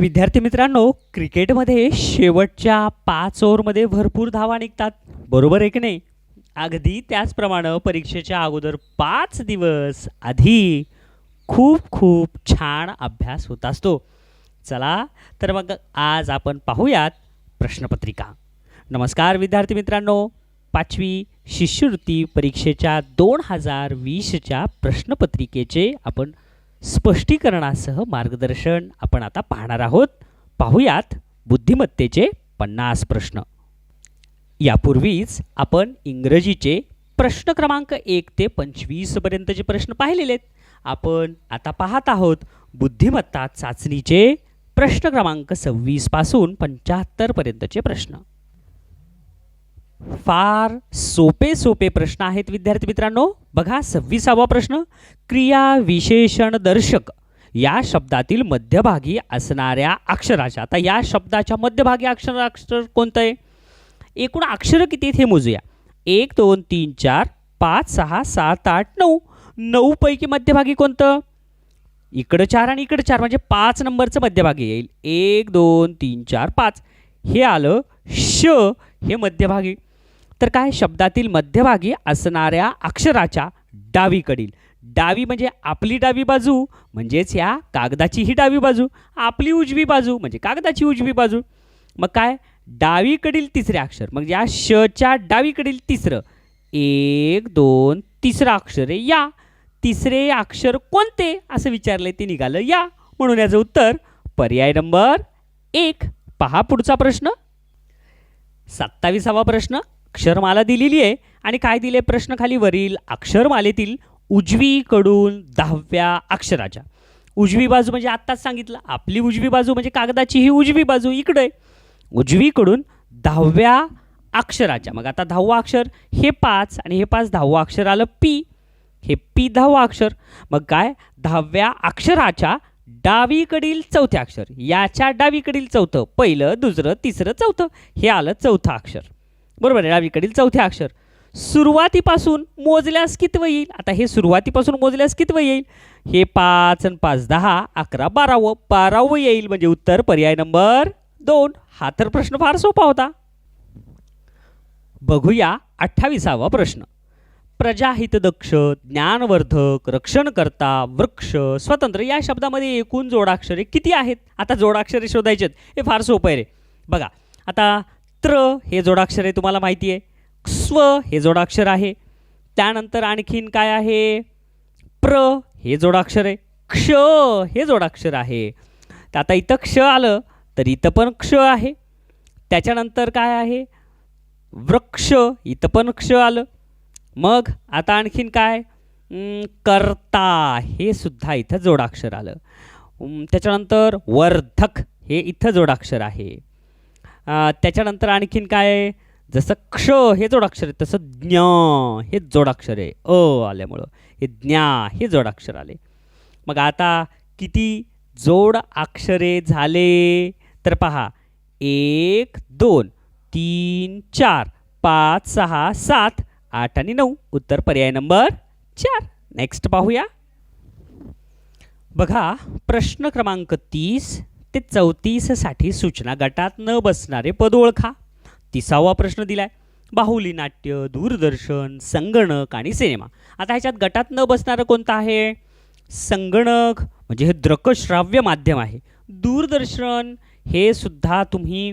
विद्यार्थी मित्रांनो, क्रिकेटमध्ये शेवटच्या 5 ओव्हरमध्ये भरपूर धावा निघतात, बरोबर आहे की नाही? अगदी त्याचप्रमाणे परीक्षेच्या अगोदर 5 दिवस आधी खूप खूप छान अभ्यास होत असतो. चला तर मग आज आपण पाहूयात प्रश्नपत्रिका. नमस्कार विद्यार्थी मित्रांनो, 5वी शिष्यवृत्ती परीक्षेच्या 2020च्या प्रश्नपत्रिकेचे आपण स्पष्टीकरणासह मार्गदर्शन आपण आता पाहणार आहोत. पाहूयात बुद्धिमत्तेचे 50 प्रश्न. यापूर्वीच आपण इंग्रजीचे प्रश्न क्रमांक 1 ते 25 पर्यंतचे प्रश्न पाहिलेले आहेत. आपण आता पाहत आहोत बुद्धिमत्ता चाचणीचे प्रश्न क्रमांक 26 पासून 75 पर्यंतचे प्रश्न. फार सोपे प्रश्न आहेत विद्यार्थी मित्रांनो. बघा 26वा प्रश्न, क्रिया विशेषण दर्शक या शब्दातील मध्यभागी असणाऱ्या अक्षराच्या. आता या शब्दाच्या मध्यभागी अक्षर कोणतं आहे? एकूण अक्षर किती आहेत हे मोजूया. 1 2 3 4 5 6 7 8 9. 9 पैकी मध्यभागी कोणतं? इकडं 4 आणि इकडं 4 म्हणजे 5 नंबरचं मध्यभागी येईल. 1 2 3 4 5 हे आलं. श हे मध्यभागी. तर काय, शब्दातील मध्यभागी असणाऱ्या अक्षराच्या डावीकडील, डावी म्हणजे आपली डावी बाजू म्हणजेच या कागदाची ही डावी बाजू, आपली उजवी बाजू म्हणजे कागदाची उजवी बाजू. मग काय, डावीकडील तिसरे अक्षर, मग या शच्या डावीकडील तिसरं 1 2 तिसरं अक्षर आहे या. तिसरे अक्षर कोणते असं विचारले, ते निघालं या. म्हणून याचं उत्तर पर्याय नंबर 1. पहा पुढचा प्रश्न. 27वा प्रश्न, अक्षरमाला दिलेली आहे आणि काय दिले प्रश्न खाली, वरील अक्षरमालेतील उजवीकडून 10व्या अक्षराच्या, उजवी बाजू म्हणजे आत्ताच सांगितलं आपली उजवी बाजू म्हणजे कागदाची ही उजवी बाजू इकडे, उजवीकडून 10व्या अक्षराच्या. मग आता 10वं अक्षर हे 5 आणि हे 5 10वं अक्षर आलं पी, हे पी 10वं अक्षर. मग काय, 10व्या अक्षराच्या डावीकडील चौथे अक्षर, याच्या डावीकडील चौथं, पहिलं दुसरं तिसरं चौथं, हे आलं चौथं अक्षर, बरोबर आहे. डावीकडील चौथे अक्षर सुरुवातीपासून मोजल्यास कितवं येईल? आता हे सुरुवातीपासून मोजल्यास कितवं येईल? हे 5 आणि 5 10 11 12वं येईल. म्हणजे उत्तर पर्याय नंबर 2. हा तर प्रश्न फार सोपा होता. बघूया 28वा प्रश्न. प्रजाहितदक्ष, ज्ञानवर्धक, रक्षणकर्ता, वृक्ष, स्वतंत्र या शब्दामध्ये एकूण जोडाक्षरे किती आहेत? आता जोडाक्षरे शोधायचे आहेत. हे फार सोपं आहे रे. बघा आता त्र हे जोडाक्षर आहे, तुम्हाला माहिती आहे. स्व हे जोडाक्षर आहे. त्यानंतर आणखीन काय आहे? प्र हे जोडाक्षर आहे. क्ष हे जोडाक्षर आहे. तर आता इथं क्ष आलं तर इथं पण क्ष आहे. त्याच्यानंतर काय आहे? वृक्ष, इथं पण क्ष आलं. मग आता आणखीन काय? कर्ता हे सुद्धा इथं जोडाक्षर आलं. त्याच्यानंतर वर्धक हे इथं जोडाक्षर आहे. त्याच्यानंतर आणखीन काय? जसं क्ष हे जोडाक्षर आहे तसं ज्ञ हे जोडाक्षर आहे. आल्यामुळं हे ज्ञा हे जोडाक्षर आले. मग आता किती जोड अक्षरे झाले? तर पहा 1 2 3 4 5 6 7 8 आणि 9. उत्तर पर्याय नंबर 4. नेक्स्ट पाहूया. बघा प्रश्न क्रमांक 30 ते 34 साठी सूचना. गटात न बसणारे पद ओळखा. 30वा प्रश्न दिलाय. बाहुली नाट्य, दूरदर्शन, संगणक आणि सिनेमा. आता ह्याच्यात गटात न बसणारं कोणतं आहे? संगणक म्हणजे हे दृकश्राव्य माध्यम आहे. दूरदर्शन हे सुद्धा तुम्ही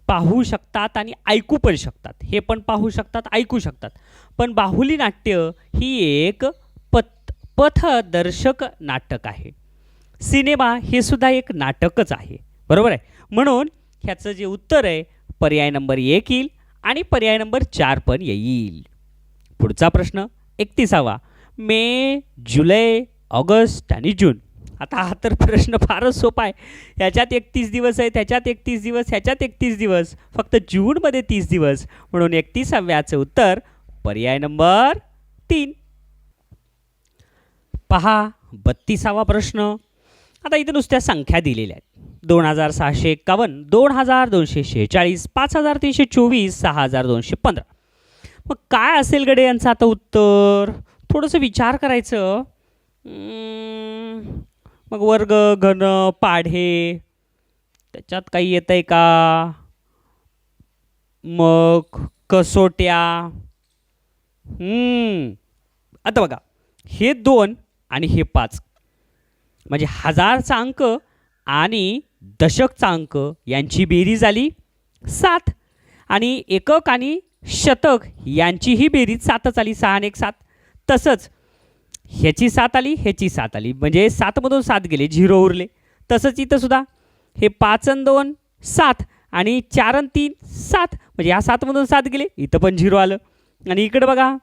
पाहू शकतात आणि ऐकू पण शकतात. हे पण पाहू शकतात, ऐकू शकतात. पण बाहुली नाट्य ही एक पथदर्शक नाटक आहे. सिनेमा हे सुद्धा एक नाटकच आहे, बरोबर आहे. म्हणून ह्याचं जे उत्तर आहे पर्याय नंबर 1 येईल आणि पर्याय नंबर 4 पण येईल. पुढचा प्रश्न 31वा. मे, जुलै, ऑगस्ट आणि जून. आता हा तर प्रश्न फारच सोपा आहे. ह्याच्यात 31 दिवस आहे, त्याच्यात 31 दिवस, ह्याच्यात 31 दिवस, फक्त जूनमध्ये 30 दिवस. म्हणून 31व्याचं उत्तर पर्याय नंबर 3. पहा 32वा प्रश्न. आता इथं नुसत्या संख्या दिलेल्या आहेत. 2651, 2246, 5324, 6215. मग काय असेल गडे यांचं आता उत्तर? थोडंसं विचार करायचं. मग वर्ग, घन, पाढे त्याच्यात काही येतंय का? मग कसोट्या. आता बघा, हे 2 आणि हे 5 म्हणजे हजारचा अंक आणि दशकचा अंक यांची बेरीज आली 7 आणि एकक आणि शतक यांचीही बेरीज 7च आली, 6 आणि 1 7. तसंच ह्याची 7 आली, ह्याची 7 आली, म्हणजे 7मधून 7 गेले, 0 उरले. तसंच इथं सुद्धा हे 5 आणि 2 7 आणि 4 आणि 3 7, म्हणजे ह्या 7मधून 7 गेले, इथं पण 0 आलं. आणि इकडे बघा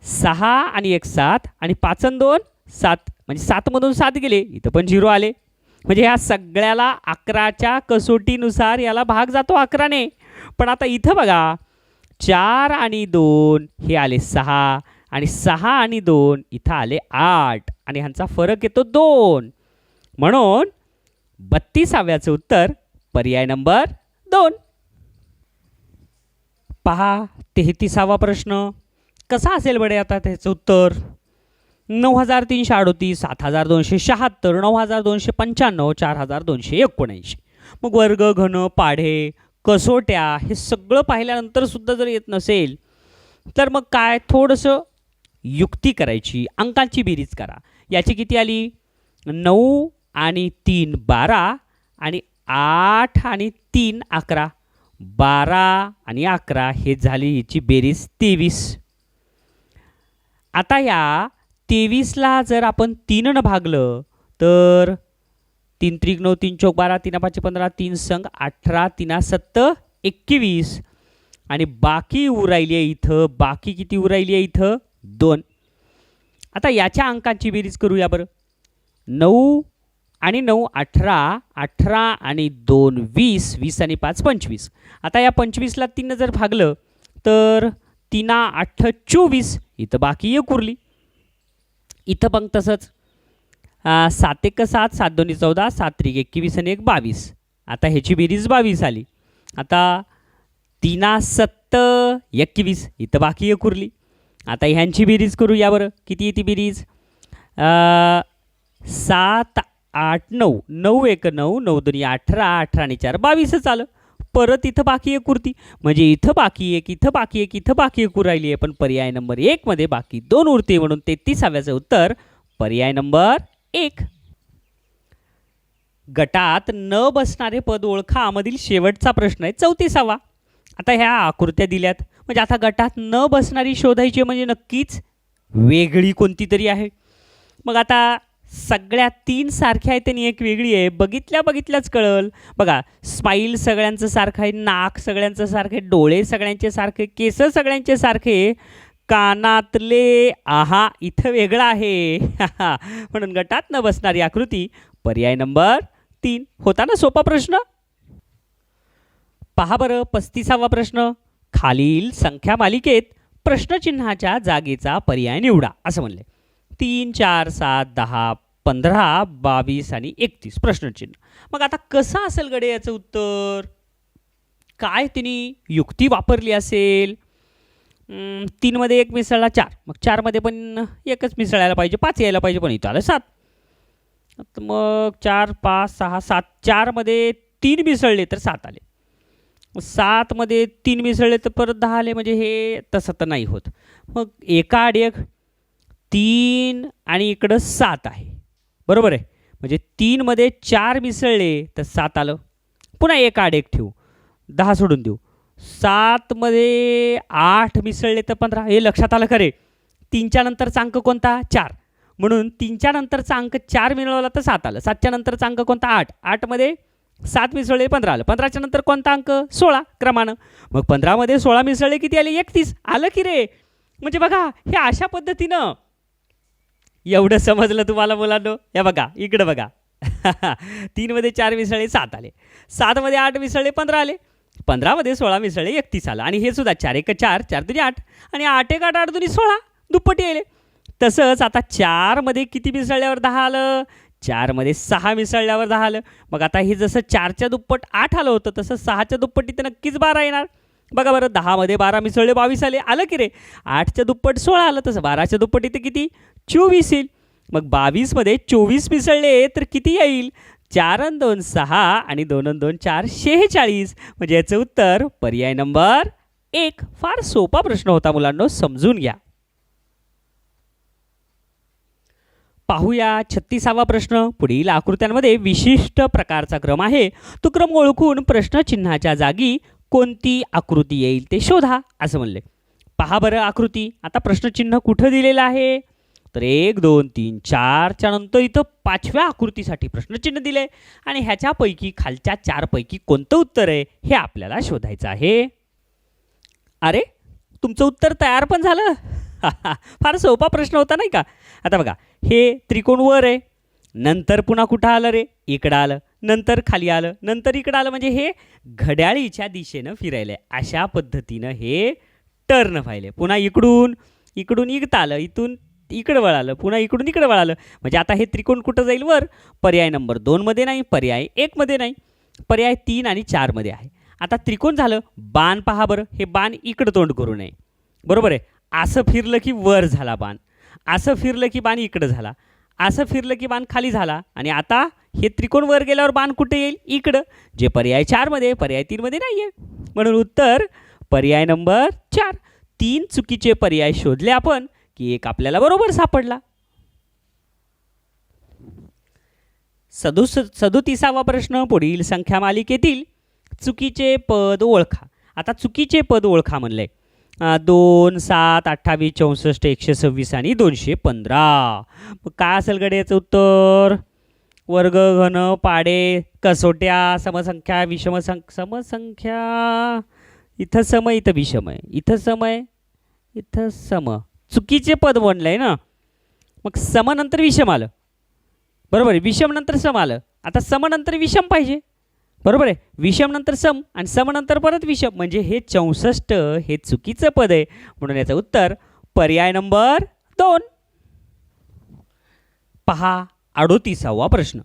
6 आणि 1 7 आणि 5 आणि 2 7, म्हणजे 7मधून 7 गेले, इथं पण 0 आले. म्हणजे ह्या सगळ्याला 11च्या कसोटीनुसार याला भाग जातो 11ने. पण आता इथं बघा 4 आणि 2 हे आले 6 आणि 6 आणि 2 इथं आले 8 आणि ह्यांचा फरक येतो 2. म्हणून 32व्याचं उत्तर पर्याय नंबर 2. पहा 33वा प्रश्न कसा असेल बडे आता त्याचं उत्तर? 9338, 7276, 9295, 4279. मग वर्ग, घन, पाढे, कसोट्या हे सगळं पाहिल्यानंतर सुद्धा जर येत नसेल तर मग काय, थोडंसं युक्ती करायची, अंकांची बेरीज करा. याची किती आली? 9 आणि 3 12 आणि 8 आणि 3 11, 12 आणि 11 हे झाली हिची बेरीज 23. आता या 23ला जर आपण 3 भागलं तर 3 त्रिक 9, 3 चौक 12, 3 5 15, 3 संग 18, 3 7 21 आणि बाकी उरायली आहे इथं. बाकी किती उरायली आहे इथं? 2. आता याच्या अंकांची बेरीज करूया बरं. 9 आणि 9 18, 18 आणि 2 20, 20 आणि 5 25. आता या 25ला 3 जर भागलं तर 3 8 24, इथं बाकी 1 उरली. इथं पण तसंच 7 1 7, 7 2 14, 7 3 21 आणि 1 22. आता ह्याची बेरीज 22 आली. आता 3 7 21, इथं बाकी 1 उरली. आता ह्यांची बेरीज करूया बरं. किती येते बेरीज? 7 8 9, 9 1 9, 9 2 18, 18 आणि 4 22च आलं. परत इथं बाकी 1 उरती, म्हणजे इथं बाकी 1, इथं बाकी 1, इथं बाकी 1 उरायली आहे. पण पर्याय नंबर 1 मध्ये बाकी 2 उरते, म्हणून 33व्याचं उत्तर पर्याय नंबर 1. गटात न बसणारे पद ओळखा मधील शेवटचा प्रश्न आहे 34वा. आता ह्या आकृत्या दिल्यात, म्हणजे आता गटात न बसणारी शोधायची, म्हणजे नक्कीच वेगळी कोणती तरी आहे. मग आता सगळ्या 3 सारख्या आहेत आणि एक वेगळी आहे, बघितल्याच कळल. बघा स्माईल सगळ्यांचं सारखं आहे, नाक सगळ्यांचं सारखं आहे, डोळे सगळ्यांचे सारखे, केस सगळ्यांचे सारखे, कानातले आहा इथं वेगळं आहे. म्हणून गटात न बसणारी आकृती पर्याय नंबर 3. होता ना सोपा प्रश्न? पहा बरं 35वा प्रश्न. खालील संख्या मालिकेत प्रश्नचिन्हाच्या जागेचा पर्याय निवडा असं म्हणले. 3 4 7 10 15 22 आणि 31 प्रश्नचिन्ह. मग आता कसं असेल गडे याचं उत्तर? काय तिने युक्ती वापरली असेल? 3 मध्ये 1 मिसळला 4, मग 4 मध्ये पण 1च मिसळायला पाहिजे, 5 यायला पाहिजे, पण इथं आलं 7. मग 4 5 6 7, 4 मध्ये 3 मिसळले तर 7 आले. 7 मध्ये 3 मिसळले तर परत 10 आले, म्हणजे हे तसं तर नाही होत. मग एका आड एक 3 आणि इकडं 7 आहे, बरोबर आहे. म्हणजे 3 मध्ये 4 मिसळले तर 7 आलं. पुन्हा एका आड एक ठेवू, 10 सोडून देऊ. 7 मध्ये 8 मिसळले तर 15. हे लक्षात आलं खरे. 3च्या नंतरचा अंक कोणता? 4. म्हणून 3च्या नंतरचा अंक 4 मिळवला तर 7 आलं. 7च्या नंतरचा अंक कोणता? 8. 8 मध्ये 7 मिसळले 15 आलं. 15च्या नंतर कोणता अंक? 16 क्रमानं. मग 15 मध्ये 16 मिसळले किती आले? 31 आलं की रे. म्हणजे बघा हे अशा पद्धतीनं एवढं समजलं तुम्हाला मुलांनो? हे बघा इकडं बघा. 3 मध्ये 4 मिसळले 7 आले. 7 मध्ये 8 मिसळले 15 आले. 15 मध्ये 16 मिसळले 31 आलं. आणि हे सुद्धा 4 1 4, 4 2 8 आणि 8 1 8, 8 2 16 दुप्पटी आले. तसंच आता 4 मध्ये किती मिसळल्यावर 10 आलं? 4 मध्ये 6 मिसळल्यावर 10 आलं. मग आता हे जसं 4च्या दुप्पट 8 आलं होतं, तसं 6च्या दुप्पटी तर नक्कीच 12 येणार. बघा बरं 10 मध्ये 12 मिसळले 22 आले. आलं की रे. 8च्या दुप्पट 16 आलं, तसं 12च्या दुप्पटी तर किती? 24 येईल. मग 22 मध्ये 24 मिसळले तर किती येईल? 4 अन् 2 6 आणि 2 अन् 2 4 46. म्हणजे याचं उत्तर पर्याय नंबर 1. फार सोपा प्रश्न होता मुलांनो, समजून घ्या. पाहूया 36वा प्रश्न. पुढील आकृत्यांमध्ये विशिष्ट प्रकारचा क्रम आहे. तो क्रम ओळखून प्रश्नचिन्हाच्या जागी कोणती आकृती येईल ते शोधा असं म्हणले. पहा बरं आकृती. आता प्रश्नचिन्ह कुठं दिलेलं आहे, तर 1 2 3 4 च्या नंतर इथं 5व्या आकृतीसाठी प्रश्नचिन्ह दिले आणि ह्याच्यापैकी खालच्या 4 पैकी कोणतं उत्तर आहे हे आपल्याला शोधायचं आहे. अरे तुमचं उत्तर तयार पण झालं. फार सोपा प्रश्न होता नाही का. आता बघा, हे त्रिकोण वर आहे, नंतर पुन्हा कुठं आलं रे, इकडं आलं, नंतर खाली आलं, नंतर इकडं आलं. म्हणजे हे घड्याळीच्या दिशेनं फिरायलं आहे. अशा पद्धतीनं हे टर्न व्हायले. पुन्हा इकडून इकडून इकडं आलं, इथून इकडं वळालं, पुन्हा इकडून इकडं वळालं. म्हणजे आता हे त्रिकोण कुठं जाईल, वर. पर्याय नंबर 2 मध्ये नाही, पर्याय 1 मध्ये नाही, पर्याय 3 आणि 4 मध्ये आहे. आता त्रिकोण झालं. बाण पहा बरं, हे बाण इकडं तोंड करू नये, बरोबर आहे. असं फिरलं की वर झाला बाण, असं फिरलं की बाण इकडं झाला, असं फिरलं की बाण खाली झाला. आणि आता हे त्रिकोण वर गेल्यावर बाण कुठे येईल, इकडं, जे पर्याय 4 मध्ये, पर्याय 3 मध्ये नाही आहे. म्हणून उत्तर पर्याय नंबर 4. 3 चुकीचे पर्याय शोधले आपण की एक आपल्याला बरोबर सापडला. 37वा प्रश्न. पुढील संख्या मालिकेतील चुकीचे पद ओळखा. आता चुकीचे पद ओळखा म्हणलंय. 2 7 28 64 126 आणि 215. मग काय असेल गडे याचं उत्तर. वर्ग, घन, पाडे, कसोट्या, समसंख्या, समसंख्या. इथं सम, इथं विषम आहे, इथं सम आहे, इथं सम. चुकीचे पद बनलंय ना. मग सम नंतर विषम आलं, बरोबर आहे. विषम नंतर सम आलं. आता सम नंतर विषम पाहिजे, बरोबर आहे. विषम नंतर सम आणि सम नंतर परत विषम. म्हणजे हे 64 हे चुकीचं पद आहे. म्हणून याचं उत्तर पर्याय नंबर 2. पहा 38वा प्रश्न.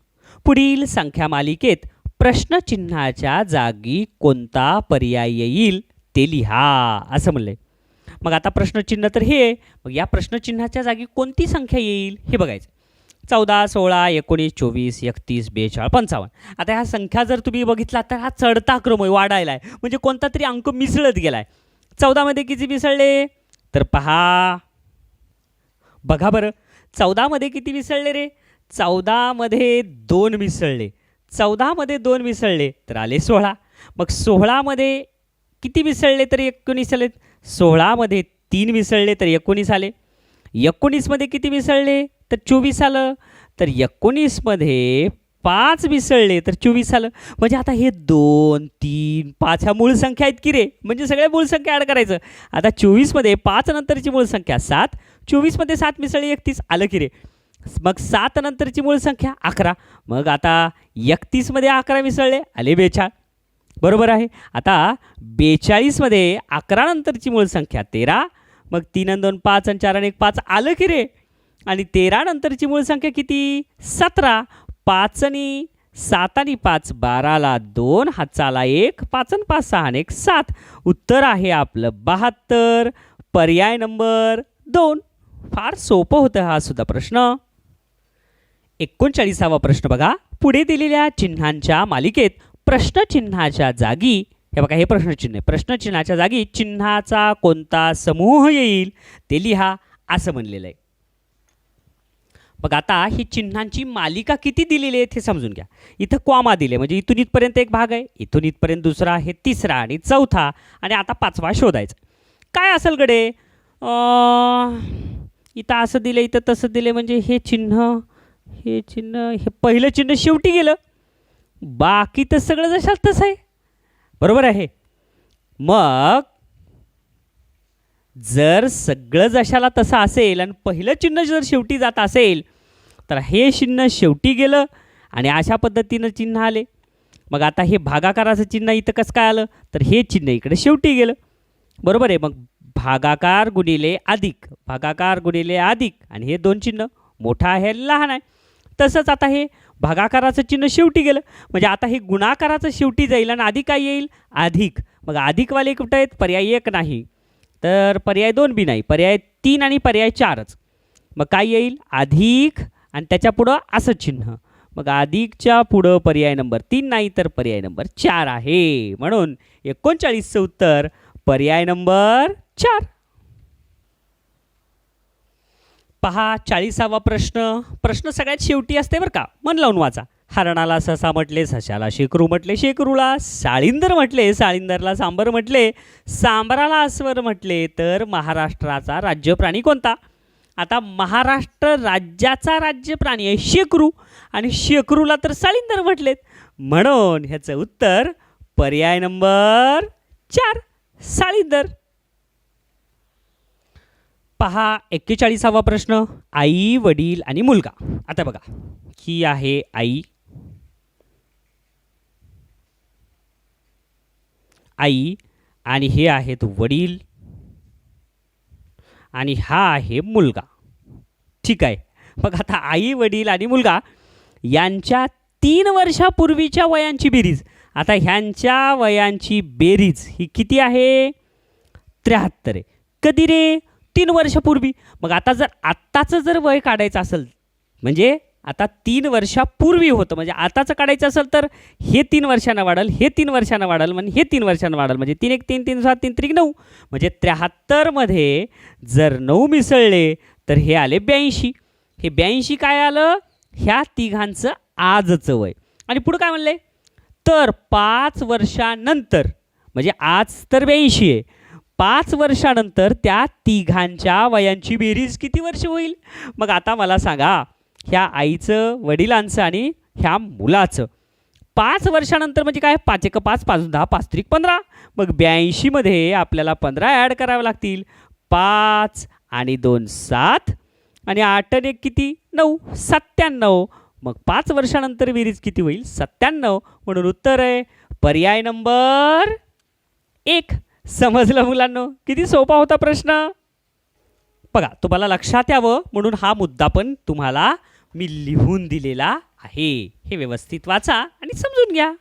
पुढील संख्या मालिकेत प्रश्नचिन्हाच्या जागी कोणता पर्याय येईल ते लिहा असं म्हणलंय. मग आता प्रश्नचिन्ह तर हे, मग या प्रश्नचिन्हाच्या जागी कोणती संख्या येईल हे बघायचं. 14 16 19 24 31 42 55. आता ह्या संख्या जर तुम्ही बघितला तर हा चढता क्रम आहे, वाढायला आहे. म्हणजे कोणता तरी अंक मिसळत गेला आहे. 14 मध्ये किती मिसळले, तर पहा बघा बरं, 14 मध्ये किती मिसळले रे. 14 मध्ये 2 मिसळले. 14 मध्ये 2 मिसळले तर आले 16. मग 16 मध्ये किती मिसळले तर 19 आले. 16 मध्ये 3 मिसळले तर 19 आले. 19 मध्ये किती मिसळले तर 24 आलं. तर 19 मध्ये 5 मिसळले तर 24 आलं. म्हणजे आता हे 2 3 5 ह्या मूळ संख्या आहेत की रे. म्हणजे सगळ्या मूळ संख्या ॲड करायचं. आता 24 मध्ये 5 नंतरची मूळ संख्या 7. 24 मध्ये 7 मिसळले 31 आलं की रे. मग 7 नंतरची मूळ संख्या 11. मग आता 31 मध्ये 11 मिसळले आले 42, बरोबर आहे. आता 42 मध्ये 11 नंतरची मूळ संख्या 13. मग 3 आणि 2 5 आणि 4 आणि 1 5 आलं की रे. आणि 13 नंतरची मूळ संख्या किती 17. 5 आणि 7 आणि 5 12ला 2 हातचा आला 1. 5 आणि 5 6 आणि 1 7. उत्तर आहे आपलं 72. पर्याय नंबर 2. फार सोपं होतं हा सुद्धा प्रश्न. 39वा प्रश्न बघा. पुढे दिलेल्या चिन्हांच्या मालिकेत प्रश्नचिन्हाच्या जागी, हे बघा हे प्रश्नचिन्ह आहे, प्रश्नचिन्हाच्या जागी चिन्हाचा कोणता समूह येईल ते लिहा असं म्हणलेलं आहे. बघ आता ही चिन्हांची मालिका किती दिलेली आहे हे समजून घ्या. इथं कॉमा दिले म्हणजे इथून इथपर्यंत एक भाग आहे, इथून इथपर्यंत दुसरा, हे तिसरा आणि चौथा आणि आता 5वा शोधायचा. काय असेल गडे. इथं असं दिलं, इथं तसं दिले. म्हणजे हे चिन्ह, हे चिन्ह, हे पहिलं चिन्ह शेवटी गेलं. बाकी तर सगळं जशात तसं आहे, बरोबर आहे. मग जर सगळं जशाला तसं असेल आणि पहिलं चिन्ह जर शेवटी जात असेल तर हे चिन्ह शेवटी गेलं आणि अशा पद्धतीनं चिन्ह आले. मग आता हे भागाकाराचं चिन्ह इथं कसं काय आलं तर हे चिन्ह इकडे शेवटी गेलं, बरोबर आहे. मग भागाकार गुणिले अधिक, भागाकार गुणिले अधिक आणि हे 2 चिन्ह, मोठा आहे लहान आहे. तसंच आता हे भागाकाराचं चिन्ह शेवटी गेलं म्हणजे आता हे गुणाकाराचं शेवटी जाईल आणि अधिक काय येईल अधिक. मग अधिकवाले कुठं आहेत, पर्याय 1 नाही तर पर्याय 2 बी नाही, पर्याय 3 आणि पर्याय 4च. मग काय येईल अधिक आणि त्याच्या पुढं असं चिन्ह मग अधिकच्या पुढं पर्याय नंबर 3 नाही तर पर्याय नंबर 4 आहे. म्हणून 39चं उत्तर पर्याय नंबर 4. पहा 40वा प्रश्न सगळ्यात शेवटी असते बरं का, मन लावून वाचा. हरणाला ससा म्हटले, सशाला शेकरू म्हटले, शेकरूला साळींदर म्हटले, साळींदरला सांबर म्हटले, सांबराला अस्वर म्हटले, तर महाराष्ट्राचा राज्य प्राणी कोणता? आता महाराष्ट्र राज्याचा राज्य प्राणी आहे शेकरू आणि शेकरूला तर साळींदर म्हटलेत. म्हणून ह्याचं उत्तर पर्याय नंबर 4 साळींदर. पहा 41वा प्रश्न, आई, वडील आणि मुलगा. आता बघा, ही आहे आई, आणि हे आहेत वडील आणि हा आहे मुलगा. ठीक आहे. मग आता आई, वडील आणि मुलगा यांच्या 3 वर्षापूर्वीच्या वयांची बेरीज. आता ह्यांच्या वयांची बेरीज ही किती आहे? 73 आहे. कधी रे? 3 वर्षापूर्वी. मग आता जर आत्ताचं जर वय काढायचं असेल, म्हणजे आता 3 वर्षापूर्वी होतं, म्हणजे आताचं काढायचं असेल तर हे 3 वर्षांना वाढेल, हे 3 वर्षांना वाढेल, म्हणजे हे 3 वर्षांना वाढेल, म्हणजे 3 1 3 3 7 3 3 9, म्हणजे 73मध्ये जर 9 मिसळले तर हे आले 82. हे 82 काय आलं? ह्या तिघांचं आजचं वय. आणि पुढं काय म्हणले? तर 5 वर्षानंतर, म्हणजे आज तर 82 आहे, 5 वर्षानंतर त्या तिघांच्या वयांची बेरीज किती वर्ष होईल? मग आता मला सांगा, ह्या आईचं, वडिलांचं आणि ह्या मुलाचं 5 वर्षानंतर म्हणजे काय? 5 1 5 5 10 5 3 15. मग 82मध्ये आपल्याला 15 ॲड करावे लागतील. 5 आणि 2 7 आणि 8 आणि 1 किती? 9, 97. मग 5 वर्षानंतर बेरीज किती होईल? 97. म्हणून उत्तर आहे पर्याय नंबर 1. समजलं मुलांनो? किती सोपा होता प्रश्न. बघा, तुम्हाला लक्षात यावं म्हणून हा मुद्दा पण तुम्हाला मी लिहून दिलेला आहे. हे व्यवस्थित वाचा आणि समजून घ्या.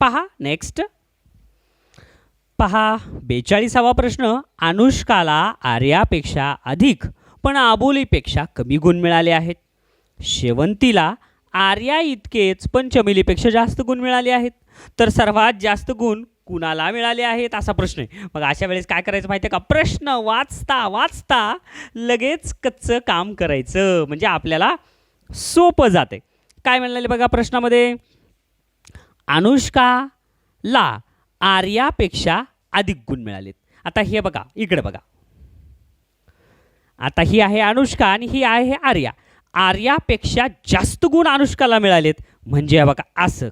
पहा नेक्स्ट. पहा 42वा प्रश्न, अनुष्काला आर्यापेक्षा अधिक पण आबोलीपेक्षा कमी गुण मिळाले आहेत. शेवंतीला आर्या इतकेच पण चमेलीपेक्षा जास्त गुण मिळाले आहेत. तर सर्वात जास्त गुण कुणाला मिळाले आहेत असा प्रश्न आहे. मग अशा वेळेस काय करायचं माहिती आहे का? प्रश्न वाचता वाचता लगेच कच्चं काम करायचं, म्हणजे आपल्याला सोपं जाते. काय म्हणाले बघा प्रश्नामध्ये? अनुष्काला आर्यापेक्षा अधिक गुण मिळालेत. आता हे बघा, इकडे बघा, आता ही आहे अनुष्का आणि ही आहे आर्या. आर्यापेक्षा जास्त गुण अनुष्काला मिळालेत, म्हणजे बघा असं,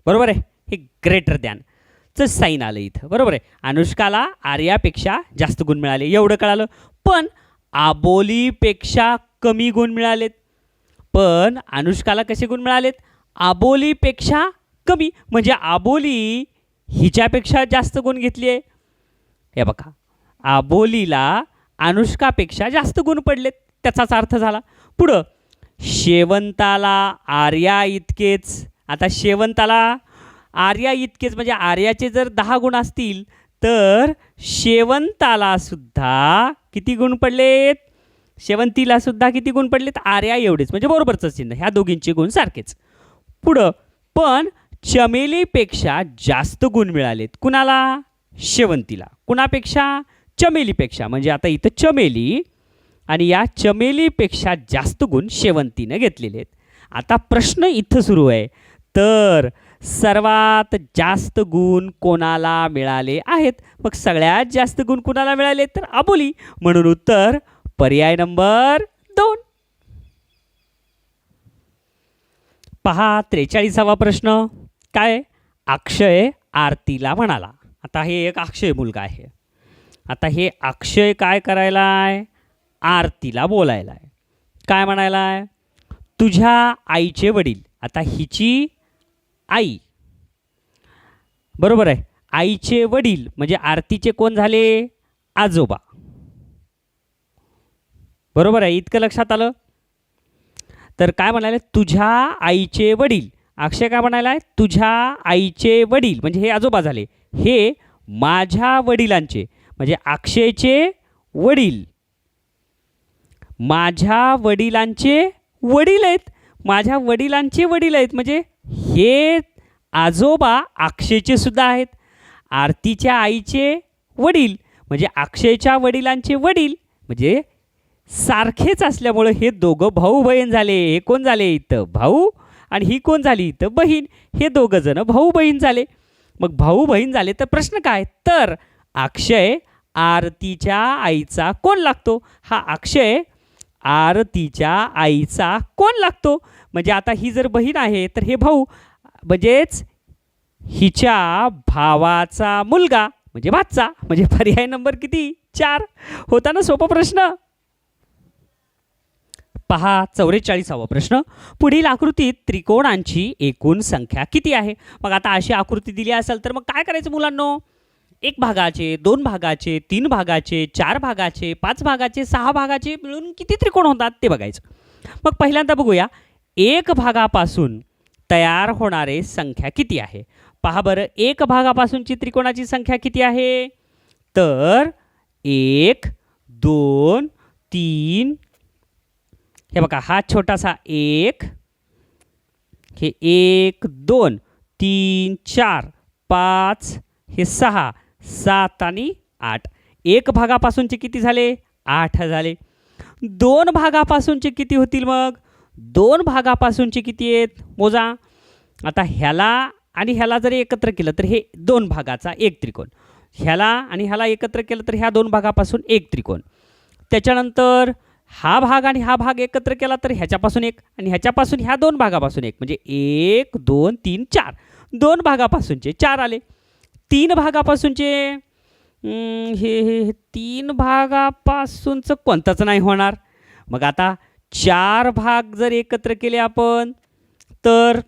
बरोबर आहे. हे ग्रेटर दॅन चं साईन आलं इथं, बरोबर आहे. अनुष्काला आर्यापेक्षा जास्त गुण मिळाले एवढं कळालं. पण आबोलीपेक्षा कमी गुण मिळालेत. पण अनुष्काला कसे गुण मिळालेत? आबोलीपेक्षा कमी, म्हणजे आबोली हिच्यापेक्षा जास्त गुण घेतली आहे. हे बघा, आबोलीला अनुष्कापेक्षा जास्त गुण पडलेत, त्याचाच अर्थ झाला. पुढं शेवंताला आर्या इतकेच. आता शेवंताला आर्या इतकेच म्हणजे आर्याचे जर 10 गुण असतील तर शेवंताला सुद्धा किती गुण पडलेत? शेवंतीला सुद्धा किती गुण पडलेत? आर्या एवढेच, म्हणजे बरोबरचं चिन्ह. ह्या दोघींचे गुण सारखेच. पुढं पण चमेलीपेक्षा जास्त गुण मिळालेत. कुणाला? शेवंतीला. कुणापेक्षा? चमेलीपेक्षा. म्हणजे आता इथं चमेली आणि या चमेलीपेक्षा जास्त गुण शेवंतीनं घेतलेले आहेत. आता प्रश्न इथं सुरू आहे, तर सर्वात जास्त गुण कोणाला मिळाले आहेत? मग सगळ्यात जास्त गुण कोणाला मिळाले? तर आबोली. म्हणून उत्तर पर्याय नंबर 2. पहा 43वा प्रश्न. काय? अक्षय आरतीला म्हणाला. आता हे एक अक्षय मुलगा आहे. आता हे अक्षय काय करायला आहे? आरतीला बोलायला आहे. काय म्हणायला आहे? तुझ्या आईचे वडील. आता हिची आई, बरोबर आहे. आईचे वडील म्हणजे आरतीचे कोण झाले? आजोबा, बरोबर आहे. इतकं लक्षात आलं? तर काय म्हणाले? तुझ्या आईचे वडील. अक्षय काय म्हणायला आहे? तुझ्या आईचे वडील म्हणजे हे आजोबा झाले. हे माझ्या वडिलांचे म्हणजे अक्षयचे वडील माझ्या वडिलांचे वडील आहेत. माझ्या वडिलांचे वडील आहेत, म्हणजे हे आजोबा अक्षयचे सुद्धा आहेत. आरतीच्या आईचे वडील म्हणजे अक्षयच्या वडिलांचे वडील, म्हणजे सारखेच असल्यामुळं हे दोघं भाऊ बहीण झाले. हे कोण झाले इथं? भाऊ. आणि ही कोण झाली इथं? बहीण. हे दोघं जण भाऊ बहीण झाले. मग भाऊ बहीण झाले तर प्रश्न काय? तर अक्षय आरतीच्या आईचा कोण लागतो? हा अक्षय आरतीच्या आईचा कोण लागतो? म्हणजे आता ही जर बहीण आहे तर हे भाऊ, म्हणजेच हिच्या भावाचा मुलगा म्हणजे भाचा. म्हणजे पर्याय नंबर किती? 4. होता ना सोपा प्रश्न. पहा 44वा प्रश्न. पुढील आकृतीत त्रिकोणांची एकूण संख्या किती आहे? मग आता अशी आकृती दिली असेल तर मग काय करायचं मुलांनो? 1 भागाचे, 2 भागाचे, 3 भागाचे, 4 भागाचे, 5 भागाचे, 6 भागाचे मिळून किती त्रिकोण होतात ते बघायचं. मग पहिल्यांदा बघूया 1 भागापासून तयार होणारे संख्या किती आहे. पहा बरं, 1 भागापासूनची त्रिकोणाची संख्या किती आहे? तर 1, 2, 3, हे बघा हा छोटासा 1, हे 1, 2, 3, 4, 5, हे 6, 7 आणि 8. 1 भागापासूनचे किती झाले? 8 झाले. 2 भागापासूनचे किती होतील मग? 2 भागापासूनचे किती आहेत? मोजा. आता ह्याला आणि ह्याला जर एकत्र केलं तर हे 2 भागाचा एक त्रिकोण. ह्याला आणि ह्याला एकत्र केलं तर ह्या 2 भागापासून एक त्रिकोण. त्याच्यानंतर हा भाग आणि हा भाग एकत्र केला तर ह्याच्यापासून एक आणि ह्याच्यापासून ह्या 2 भागापासून एक, म्हणजे 1, 2, 3, 4. 2 भागापासूनचे 4 आले. 3 भागापासूनचे हे 3 भागापासूनचं कोणताच नाही होणार. मग आता 4 भाग जर एकत्र केले आपण तर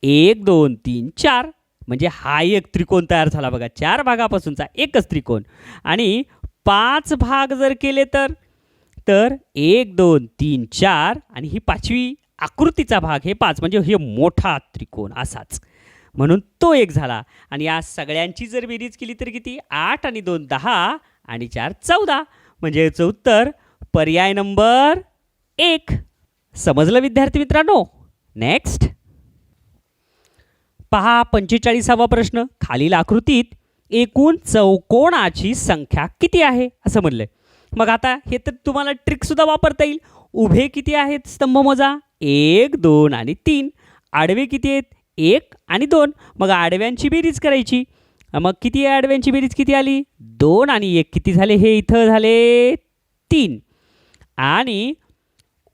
1, 2, 3, 4 म्हणजे हा एक त्रिकोण तयार झाला बघा. 4 भागापासूनचा एकच त्रिकोण. आणि 5 भाग जर केले तर 1, 2, 3, 4 आणि ही 5वी आकृतीचा भाग हे 5 म्हणजे हे मोठा त्रिकोण असाच. म्हणून तो एक झाला. आणि या सगळ्यांची जर बेरीज केली तर किती? 8 आणि 2 10 आणि 4 14. म्हणजे याचं उत्तर पर्याय नंबर 1. समजलं विद्यार्थी मित्रांनो? नेक्स्ट पहा 45वा प्रश्न. खालील आकृतीत एकूण चौकोनाची संख्या किती आहे असं म्हणलंय. मग आता हे तर तुम्हाला ट्रिकसुद्धा वापरता येईल. उभे किती आहेत स्तंभ मोजा? 1, 2 आणि 3. आडवे किती आहेत? 1 आणि 2. मग आडव्यांची बेरीज करायची. मग किती आहे आडव्यांची बेरीज किती आली? 2 आणि 1 किती झाले? हे इथं झाले 3. आणि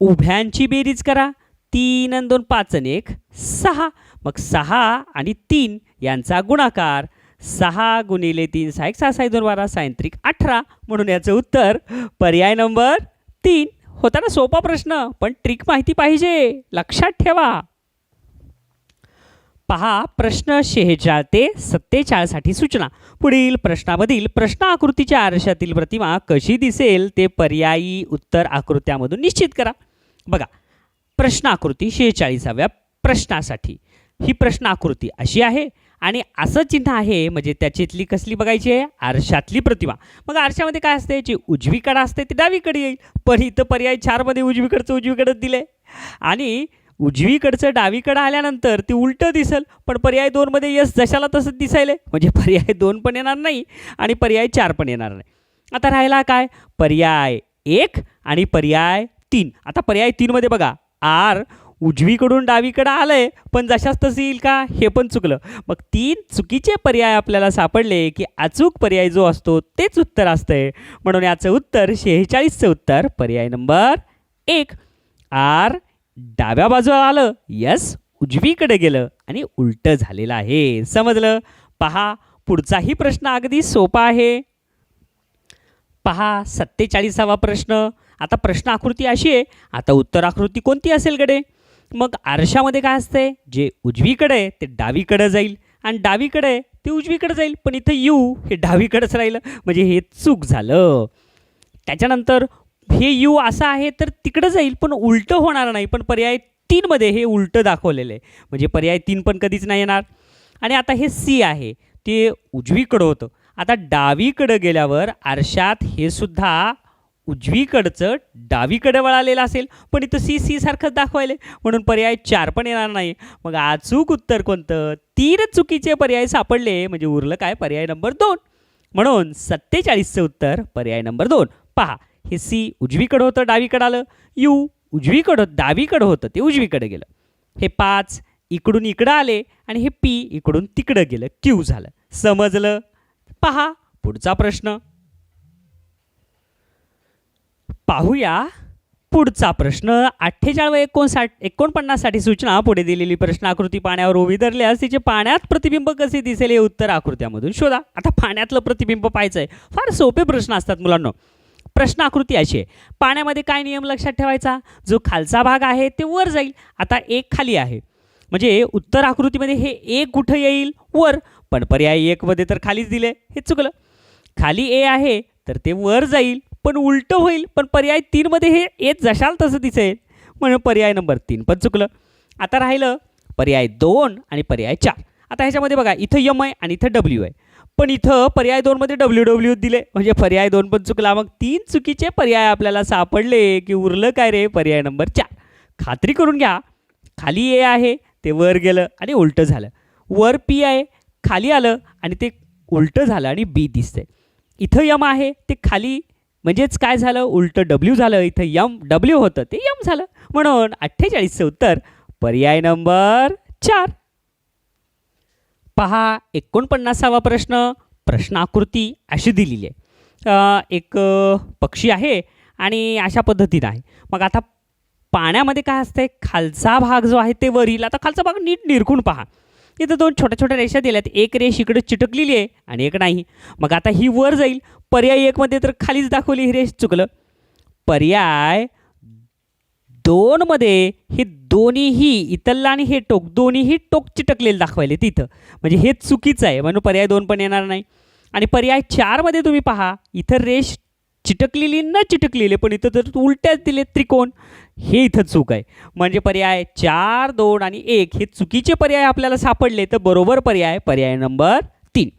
उभ्यांची बेरीज करा. 3 आणि 2 5 आणि 1 6. मग 6 आणि 3 यांचा गुणाकार 6 गुणिले 3 6 1 6 6 2 12 6 3 18. म्हणून याचं उत्तर पर्याय नंबर 3. होता ना सोपा प्रश्न, पण ट्रिक माहिती पाहिजे, लक्षात ठेवा. पहा प्रश्न 46 ते 47 साठी सूचना. पुढील प्रश्नामधील प्रश्न आकृतीच्या आरशातील प्रतिमा कशी दिसेल ते पर्यायी उत्तर आकृत्यामधून निश्चित करा. बघा प्रश्न आकृती 46व्या प्रश्नासाठी ही प्रश्न आकृती अशी आहे आणि असं चिन्ह आहे, म्हणजे त्याच्यातली कसली बघायची आहे? आरशातली प्रतिमा. मग आरशामध्ये काय असते? जी उजवीकडे असते ती डावीकडे येईल. पण इथं पर्याय 4मध्ये उजवीकडचं उजवीकडेच दिले आणि उजवीकडचं डावीकडे आल्यानंतर ती उलटं दिसेल. पण पर्याय 2मध्ये यस जशाला तसंच दिसायले, म्हणजे पर्याय 2 पण येणार नाही आणि पर्याय 4 पण येणार नाही. आता राहिला काय? पर्याय 1 आणि पर्याय 3. आता पर्याय 3मध्ये बघा आर उजवीकडून डावीकडे आलंय पण जशाच तसं येईल का? हे पण चुकलं. मग 3 चुकीचे पर्याय आपल्याला सापडले की अचूक पर्याय जो असतो तेच उत्तर असतंय. म्हणून याचं उत्तर 46चं उत्तर पर्याय नंबर 1. आर डाव्या बाजूला आलं, यस उजवीकडे गेलं आणि उलटं झालेलं आहे. समजलं? पहा पुढचाही प्रश्न अगदी सोपा आहे. पहा 47वा प्रश्न. आता प्रश्न आकृती अशी आहे, आता उत्तर आकृती कोणती असेल गडे? मग आरशामध्ये काय असते? जे उजवीकडे ते डावीकडे जाईल आणि डावीकडे ते उजवीकडे जाईल. पण इथं यू हे डावीकडेच राहिलं, म्हणजे हे चूक झालं. त्याच्यानंतर हे यू असं आहे तर तिकडं जाईल पण उलटं होणार नाही. पण पर्याय 3मध्ये हे उलटं दाखवलेलं आहे, म्हणजे पर्याय 3 पण कधीच नाही येणार. आणि आता हे सी आहे ते उजवीकडं होतं. आता डावीकडं गेल्यावर आरशात हे सुद्धा उजवीकडचं डावीकडे वळालेलं असेल, पण इथं सी सारखंच दाखवायले म्हणून पर्याय 4 पण येणार नाही. मग अचूक उत्तर कोणतं? 3 चुकीचे पर्याय सापडले म्हणजे उरलं काय? पर्याय नंबर 2. म्हणून 47चं उत्तर पर्याय नंबर 2. पहा, हे सी उजवीकडं होतं, डावीकडं आलं. यू उजवीकडं डावीकडं होतं, ते उजवीकडे गेलं. हे 5 इकडून इकडं आले आणि हे पी इकडून तिकडं गेलं, क्यू झालं. समजलं? पहा पुढचा प्रश्न पाहूया. पुढचा प्रश्न 48 व 49 साठी सूचना. पुढे दिलेली प्रश्न आकृती पाण्यावर उभी धरल्यास तिचे पाण्यात प्रतिबिंब कसे दिसेल हे उत्तर आकृत्यामधून शोधा. आता पाण्यातलं प्रतिबिंब पाहायचं आहे. फार सोपे प्रश्न असतात मुलांनो. प्रश्न आकृती अशी आहे. पाण्यामध्ये काय नियम लक्षात ठेवायचा? जो खालचा भाग आहे ते वर जाईल. आता एक खाली आहे म्हणजे उत्तर आकृतीमध्ये हे एक कुठं येईल? वर. पण पर्याय 1 मध्ये तर खालीच दिले, हे चुकलं. खाली ए आहे तर ते वर जाईल पण उलटं होईल. पण पर्याय 3 मध्ये हे येत जशाल तसं दिसेल म्हणून पर्याय नंबर 3 पण चुकलं. आता राहिलं पर्याय 2 आणि पर्याय 4. आता ह्याच्यामध्ये बघा, इथं यम आहे आणि इथं डब्ल्यू आहे, पण इथं पर्याय 2 मध्ये डब्ल्यू दिले म्हणजे पर्याय 2 पण चुकला. मग 3 चुकीचे पर्याय आपल्याला सापडले की उरलं काय रे? पर्याय नंबर 4. खात्री करून घ्या, खाली ए आहे ते वर गेलं आणि उलटं झालं. वर पी आहे, खाली आलं आणि ते उलटं झालं आणि बी दिसतंय. इथं यम आहे ते खाली म्हणजेच काय झालं? उलटं डब्ल्यू झालं. इथं यम डब्ल्यू होतं ते यम झालं. म्हणून 48चं उत्तर पर्याय नंबर 4. पहा 49वा प्रश्न. प्रश्न आकृती अशी दिलेली आहे. एक पक्षी आहे आणि अशा पद्धतीनं आहे. मग आता पाण्यामध्ये काय असतंय? खालचा भाग जो आहे ते वरील. आता खालचा भाग नीट निरखून पहा. इथं 2 छोट्या छोट्या रेषा दिल्यात. एक रेष इकडे चिटकलेली आहे आणि एक नाही. मग आता ही वर जाईल. पर्याय 1 मध्ये तर खालीच दाखवली ही रेष, चुकलं. पर्याय 2 मध्ये हे दोन्हीही इथलं आणि हे टोक दोन्हीही टोक चिटकलेले दाखवायले तिथं म्हणजे हे चुकीचं आहे म्हणून पर्याय 2 पण येणार नाही. आणि पर्याय 4 मध्ये तुम्ही पहा, इथं रेष चिटकलेली न चिटकलेली पण इथं तर उलट्याच दिले त्रिकोण, हे इथं चूक आहे. म्हणजे पर्याय 4, 2 आणि 1 हे चुकीचे पर्याय आपल्याला सापडले. तर बरोबर पर्याय नंबर 3.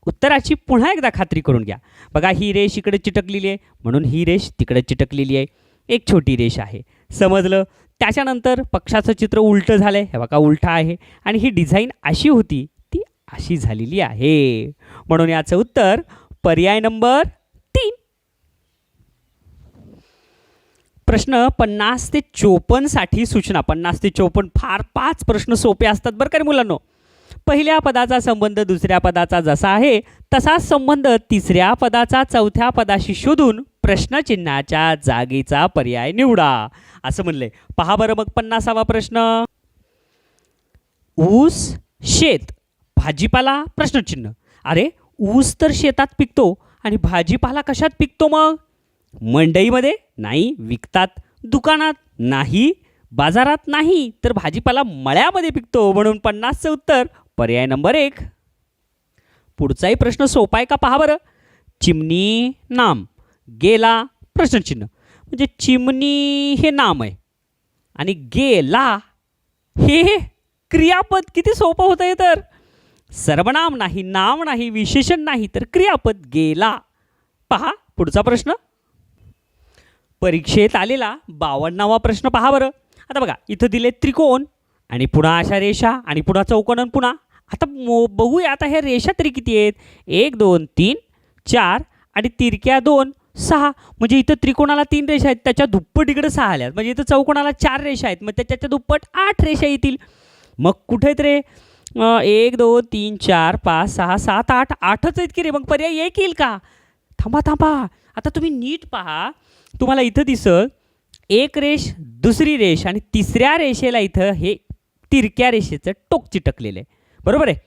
उत्तराची पुन्हा एकदा खात्री करून घ्या. बघा, ही रेष इकडे चिटकलेली आहे म्हणून ही रेष तिकडे चिटकलेली आहे. एक छोटी रेष आहे, समजलं. त्याच्यानंतर पक्षाचं चित्र उलटं झालं आहे, हे बघा उलटं आहे आणि ही डिझाईन अशी होती ती अशी झालेली आहे. म्हणून याचं उत्तर पर्याय नंबर 3. प्रश्न 50 ते 54 साठी सूचना. 50 ते 54 फार 5 प्रश्न सोपे असतात बरं का रे मुलांनो. पहिल्या पदाचा संबंध दुसऱ्या पदाचा जसा आहे तसाच संबंध तिसऱ्या पदाचा चौथ्या पदाशी शोधून प्रश्नचिन्हाच्या जागेचा पर्याय निवडा असं म्हणलंय. पहा बरं मग 50वा प्रश्न. ऊस, शेत, भाजीपाला, प्रश्नचिन्ह. अरे ऊस तर शेतात पिकतो आणि भाजीपाला कशात पिकतो? मग मंडईमध्ये नाही, विकतात. दुकानात नाही, बाजारात नाही, तर भाजीपाला मळ्यामध्ये पिकतो. म्हणून 50चं उत्तर पर्याय नंबर 1. पुढचाही प्रश्न सोपा आहे का? पहा बरं. चिमणी नाम, गेला, प्रश्नचिन्ह. म्हणजे चिमणी हे नाम आहे आणि गेला हे क्रियापद. किती सोपं होतं हे तर. सर्वनाम नाही, नाम नाही, विशेषण नाही, तर क्रियापद गेला. पहा पुढचा प्रश्न. परीक्षेत आलेला 52वा प्रश्न पहा बरं. आता बघा, इथं दिले त्रिकोण आणि पुन्हा अशा रेषा आणि पुन्हा चौकोन आणि पुन्हा. आता बघूया आता ह्या रेषा तरी किती आहेत? 1, 2, 3, 4 आणि तिरक्या 2, 6. म्हणजे इथं त्रिकोणाला 3 रेषा आहेत, त्याच्या दुप्पट इकडे 6 आल्यात. म्हणजे इथं चौकोनाला 4 रेषा आहेत, मग त्याच्या दुप्पट 8 रेषा येतील. मग कुठे आहेत रे? 1, 2, 3, 4, 5, 6, 7, 8. 8च आहेत की रे. मग पर्याय 1 येईल का? थांबा. आता तुम्ही नीट पहा. तुम्हाला इथं दिसत एक रेष, दुसरी रेष आणि तिसऱ्या रेषेला इथं हे तिरक्या रेषेचं टोक चिटकलेलं आहे, बरोबर आहे.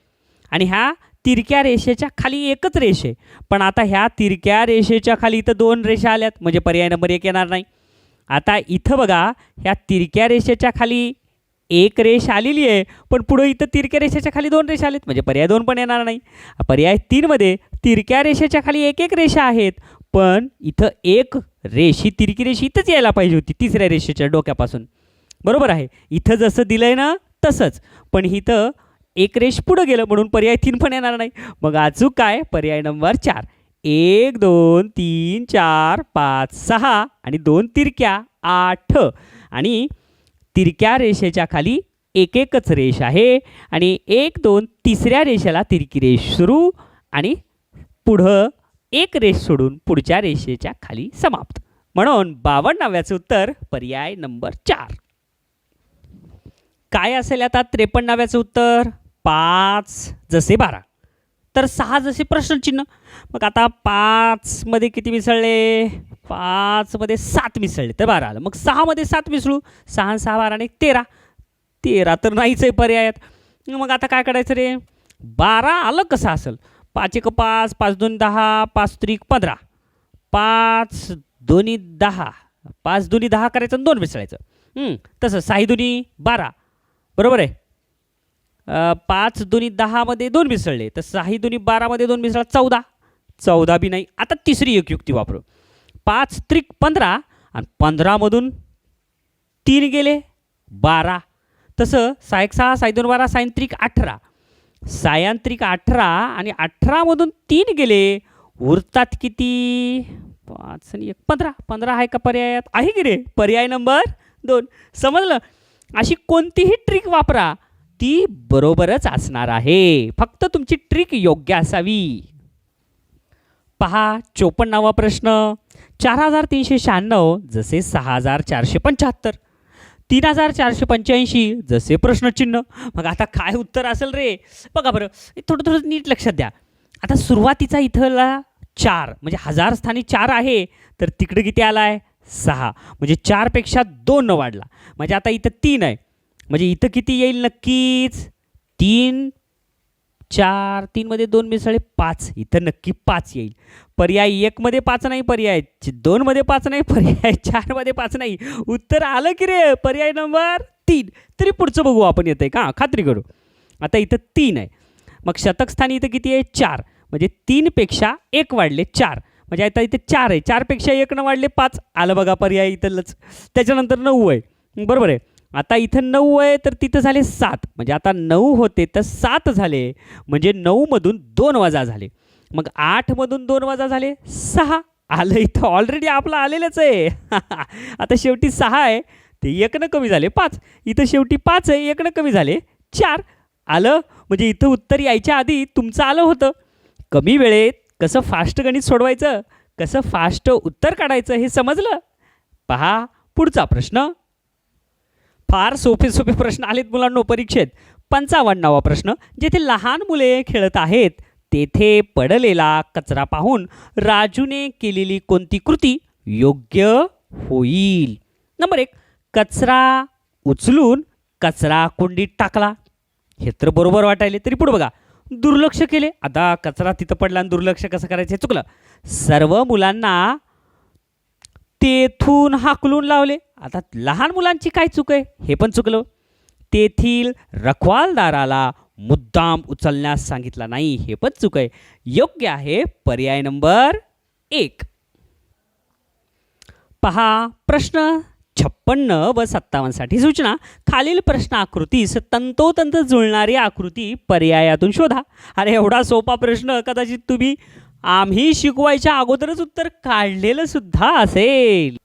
आणि ह्या तिरक्या रेषेच्या खाली एकच रेष आहे. पण आता ह्या तिरक्या रेषेच्या खाली इथं 2 रेषा आल्यात म्हणजे पर्याय नंबर 1 येणार नाही. आता इथं बघा, ह्या तिरक्या रेषेच्या खाली एक रेष आलेली आहे पण पुढे इथं तिरक्या रेषेच्या खाली 2 रेषा आलेत म्हणजे पर्याय 2 पण येणार नाही. पर्याय 3 मध्ये तिरक्या रेषेच्या खाली एक रेषा आहेत पण इथं एक रेष, ही तिरकी रेष इथंच यायला पाहिजे होती तिसऱ्या रेषेच्या डोक्यापासून, बरोबर आहे. इथं जसं दिलंय ना तसंच, पण इथं एक रेष पुढं गेलं म्हणून पर्याय 3 पण येणार नाही. मग अचूक काय? पर्याय नंबर 4. 1 2 3 4 5 6 आणि 2 तिरक्या 8 आणि तिरक्या रेषेच्या खाली एकच रेष आहे आणि 1 2 तिसऱ्या रेषेला तिरकी रेष सुरू आणि पुढं एक रेष सोडून पुढच्या रेषेच्या खाली समाप्त. म्हणून 52व्याचं उत्तर पर्याय नंबर 4. काय असेल आता 53व्याचं उत्तर? 5 जसे 12 तर 6 जसे प्रश्नचिन्ह. मग आता 5 मध्ये किती मिसळले? 5 मध्ये 7 मिसळले तर 12 आलं. मग 6 मध्ये 7 मिसळू, 6 6 12 आणि 13. 13 तर नाहीच आहे पर्यायात. मग आता काय करायचं रे? 12 आलं कसं असेल? 5 1 5, 5 2 10, 5 3 15, 5 2 10, 5 2 10 करायचं आणि 2 मिसळायचं. तसं 6 2 12 बरोबर आहे. 5 2 10 मध्ये 2 मिसळले तर 6 2 12 मध्ये 2 मिसळा 14. 14 बी नाही. आता तिसरी एक युक्ती वापरू. 5 3 15 आणि 15 मधून 3 गेले 12. तसं 6 1 6, 6 2 12, 6 3 18, 6 3 18 आणि 18 मधून 3 गेले उरतात किती? 5 आणि 1 15. 15 आहे का पर्यायात? आहे की रे? पर्याय नंबर 2. समजलं? अशी कोणतीही ट्रिक वापरा, ती बरोबरच असणार आहे. फक्त तुमची ट्रिक योग्य असावी. पहा 54वा प्रश्न. 4396 जसे 6475, 3485 जसे प्रश्नचिन्ह. मग आता काय उत्तर असेल रे? बघा बरं, थोडं थोडं नीट लक्षात द्या. आता सुरुवातीचा इथला 4 म्हणजे 1000 स्थानी 4 आहे तर तिकडे किती आला आहे? 6. म्हणजे 4 पेक्षा 2 न वाढला. म्हणजे आता इथं 3 आहे. म्हणजे इथं किती येईल नक्कीच? 3 4 3 मध्ये 2 मिसळले 5. इथं नक्की 5 येईल. पर्याय 1 मध्ये 5 नाही, पर्याय 2 मध्ये 5 नाही, पर्याय 4 मध्ये 5 नाही. उत्तर आलं की रे? पर्याय नंबर 3. तरी पुढचं बघू आपण येतंय का? खात्री करू. आता इथं 3 आहे. मग शतक स्थानी इथं किती आहे? 4. म्हणजे 3 पेक्षा 1 वाढले 4. म्हणजे आता इथे 4 आहे. 4 पेक्षा 1 न वाढले 5. आलं बघा पर्याय इथलंच. त्याच्यानंतर 9 आहे. बरोबर आहे. आता इथं 9 आहे तर तिथं झाले 7. म्हणजे आता 9 होते तर 7 झाले. म्हणजे 9 मधून 2 वजा झाले. मग 8 मधून 2 वजा झाले 6. आलं इथं ऑलरेडी आपलं आलेलंच आहे. आता शेवटी 6 आहे ते 1 न कमी झाले 5. इथं शेवटी 5 आहे, 1 न कमी झाले 4. आलं. म्हणजे इथं उत्तर यायच्या आधी तुमचं आलं होतं. कमी वेळेत कसं फास्ट गणित सोडवायचं, कसं फास्ट उत्तर काढायचं हे समजलं. पहा पुढचा प्रश्न. फार सोपे सोपे प्रश्न आलेत मुलांनो परीक्षेत. 55वा प्रश्न. जेथे लहान मुले खेळत आहेत तेथे पडलेला कचरा पाहून राजूने केलेली कोणती कृती योग्य होईल? नंबर 1, कचरा उचलून कचरा कुंडीत टाकला. हे तर बरोबर वाटायले. तरी पुढे बघा, दुर्लक्ष केले. आता कचरा तिथं पडला आणि दुर्लक्ष कसं करायचं हे चुकलं. सर्व मुलांना तेथून हाकलून लावले. आता लहान मुलांची काय चूक आहे हे पण चुकलं. तेथील रखवालदाराला मुद्दाम उचलण्यास सांगितला नाही हे पण चूक आहे. योग्य आहे पर्याय नंबर 1. पहा प्रश्न 56 व 57 साठी सूचना. खालील प्रश्न आकृतीस तंतोतंत जुळणारी आकृती पर्यायातून शोधा. अरे एवढा सोपा प्रश्न कदाचित तुम्ही आम्ही शिकवायच्या अगोदरच उत्तर काढलेलं सुद्धा असेल.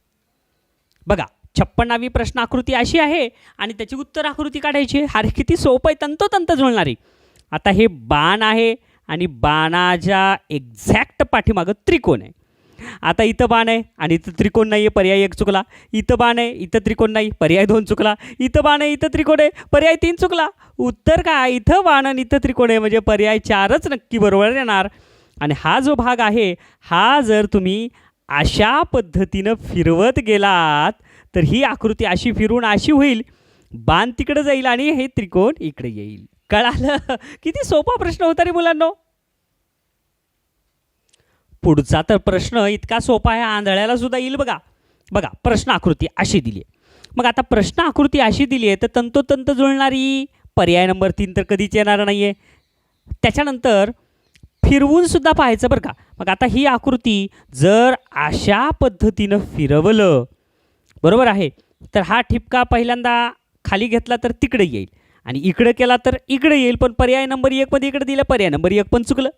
बघा 56वी प्रश्न आकृती अशी आहे आणि त्याची उत्तर आकृती काढायची. अरे किती सोपं आहे, तंतोतंत जुळणारी. आता हे बाण आहे आणि बाणाच्या एक्झॅक्ट पाठीमागं त्रिकोण आहे. आता इथं बाण आहे आणि इथं त्रिकोण नाही आहे, पर्याय 1 चुकला. इथं बाण आहे, इथं त्रिकोण नाही, पर्याय 2 चुकला. इथं बाण आहे, इथं त्रिकोण आहे, पर्याय 3 चुकला. उत्तर काय? इथं बाण आणि इथं त्रिकोण आहे म्हणजे पर्याय 4च नक्की बरोबर येणार. आणि हा जो भाग आहे हा जर तुम्ही अशा पद्धतीनं फिरवत गेलात तर ही आकृती अशी फिरून अशी होईल. बाण तिकडे जाईल आणि हे त्रिकोण इकडे येईल. कळालं? किती सोपा प्रश्न होता रे मुलांनो. पुढचा तर प्रश्न इतका सोपा आहे आंधळ्याला सुद्धा येईल. बघा बघा प्रश्न आकृती अशी दिली आहे. मग आता प्रश्न आकृती अशी दिली आहे तर तंतोतंत जुळणारी पर्याय नंबर 3 तर कधीच येणार नाही आहे. त्याच्यानंतर फिरवून सुद्धा पाहायचं बरं का. मग आता ही आकृती जर अशा पद्धतीनं फिरवलं बरोबर आहे तर हा ठिपका पहिल्यांदा खाली घेतला तर तिकडे येईल आणि इकडे केला तर इकडे येईल. पण पर्याय नंबर 1 मध्ये इकडे दिलं, पर्याय नंबर 1 पण चुकलं.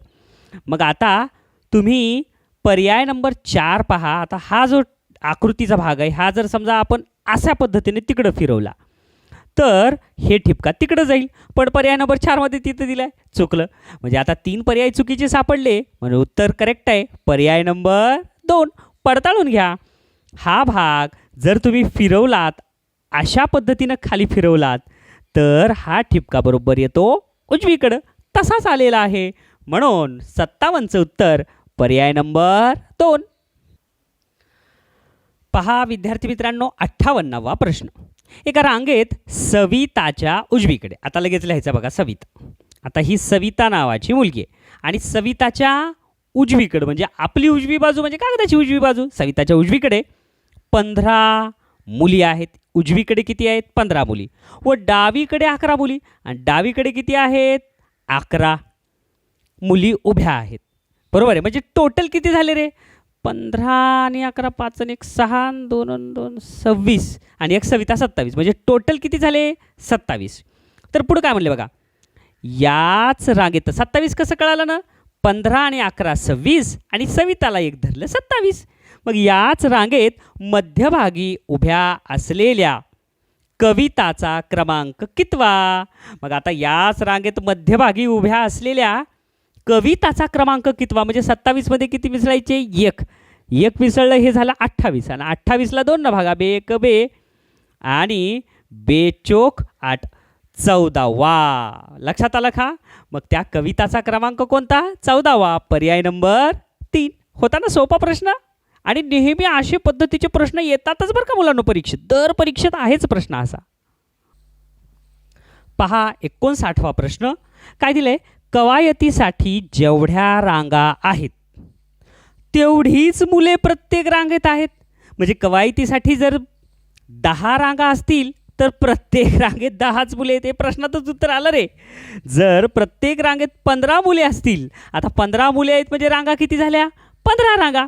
मग आता तुम्ही पर्याय नंबर 4 पहा. आता हा जो आकृतीचा भाग आहे हा जर समजा आपण अशा पद्धतीने तिकडं फिरवला तर हे ठिपका तिकडं जाईल, पण पर्याय नंबर 4 मध्ये तिथं दिलाय, चुकलं. म्हणजे आता 3 पर्याय चुकीचे सापडले म्हणून उत्तर करेक्ट आहे पर्याय नंबर 2. पडताळून घ्या. हा भाग जर तुम्ही फिरवलात अशा पद्धतीनं खाली फिरवलात तर हा ठिपका बरोबर येतो उजवीकडं, तसाच आलेला आहे. म्हणून 57चं उत्तर पर्याय नंबर 2. पहा विद्यार्थी मित्रांनो, 58वा प्रश्न. एका रांगेत सविताच्या उजवीकडे, आता लगेच लिहायचं बघा सविता. आता ही सविता नावाची मुलगी आहे आणि सविताच्या उजवीकडे म्हणजे आपली उजवी बाजू म्हणजे कागदाची उजवी बाजू, सविताच्या उजवीकडे 15 मुली आहेत. उजवीकडे किती आहेत? 15 मुली. व डावीकडे 11 मुली आणि डावीकडे किती आहेत? 11 मुली उभ्या आहेत. बरोबर आहे. म्हणजे टोटल किती झाले रे? 15 आणि 11, 5 आणि 1 6 आणि 2 आणि 2 26 आणि एक सविता 27. म्हणजे टोटल किती झाले? 27. तर पुढे काय म्हणले बघा, याच रांगेत 27 कसं कळालं ना? 15 आणि 11 26 आणि सविताला एक धरलं 27. मग याच रांगेत मध्यभागी उभ्या असलेल्या कविताचा क्रमांक कितवा? मग आता याच रांगेत मध्यभागी उभ्या असलेल्या कविताचा क्रमांक कितवा? म्हणजे 27 मध्ये किती मिसळायचे? एक मिसळलं, हे झालं 28 आणि 28ला 2 न भागा, बे एक बे आणि बेचोक 8, 14वा. लक्षात आलं का? मग त्या कविताचा क्रमांक कोणता? 14वा. पर्याय नंबर 3. होता ना सोपा प्रश्न? आणि नेहमी अशा पद्धतीचे प्रश्न येतातच बरं का मुलांना परीक्षेत, दर परीक्षेत आहेच प्रश्न असा. पहा 59वा प्रश्न. काय दिलंय? कवायतीसाठी जेवढ्या रांगा आहेत तेवढीच मुले प्रत्येक रांगेत आहेत. म्हणजे कवायतीसाठी जर 10 रांगा असतील तर प्रत्येक रांगेत 10च मुले आहेत. हे प्रश्नातच उत्तर आलं रे. जर प्रत्येक रांगेत 15 मुले असतील, आता 15 मुले आहेत म्हणजे रांगा किती झाल्या? 15 रांगा.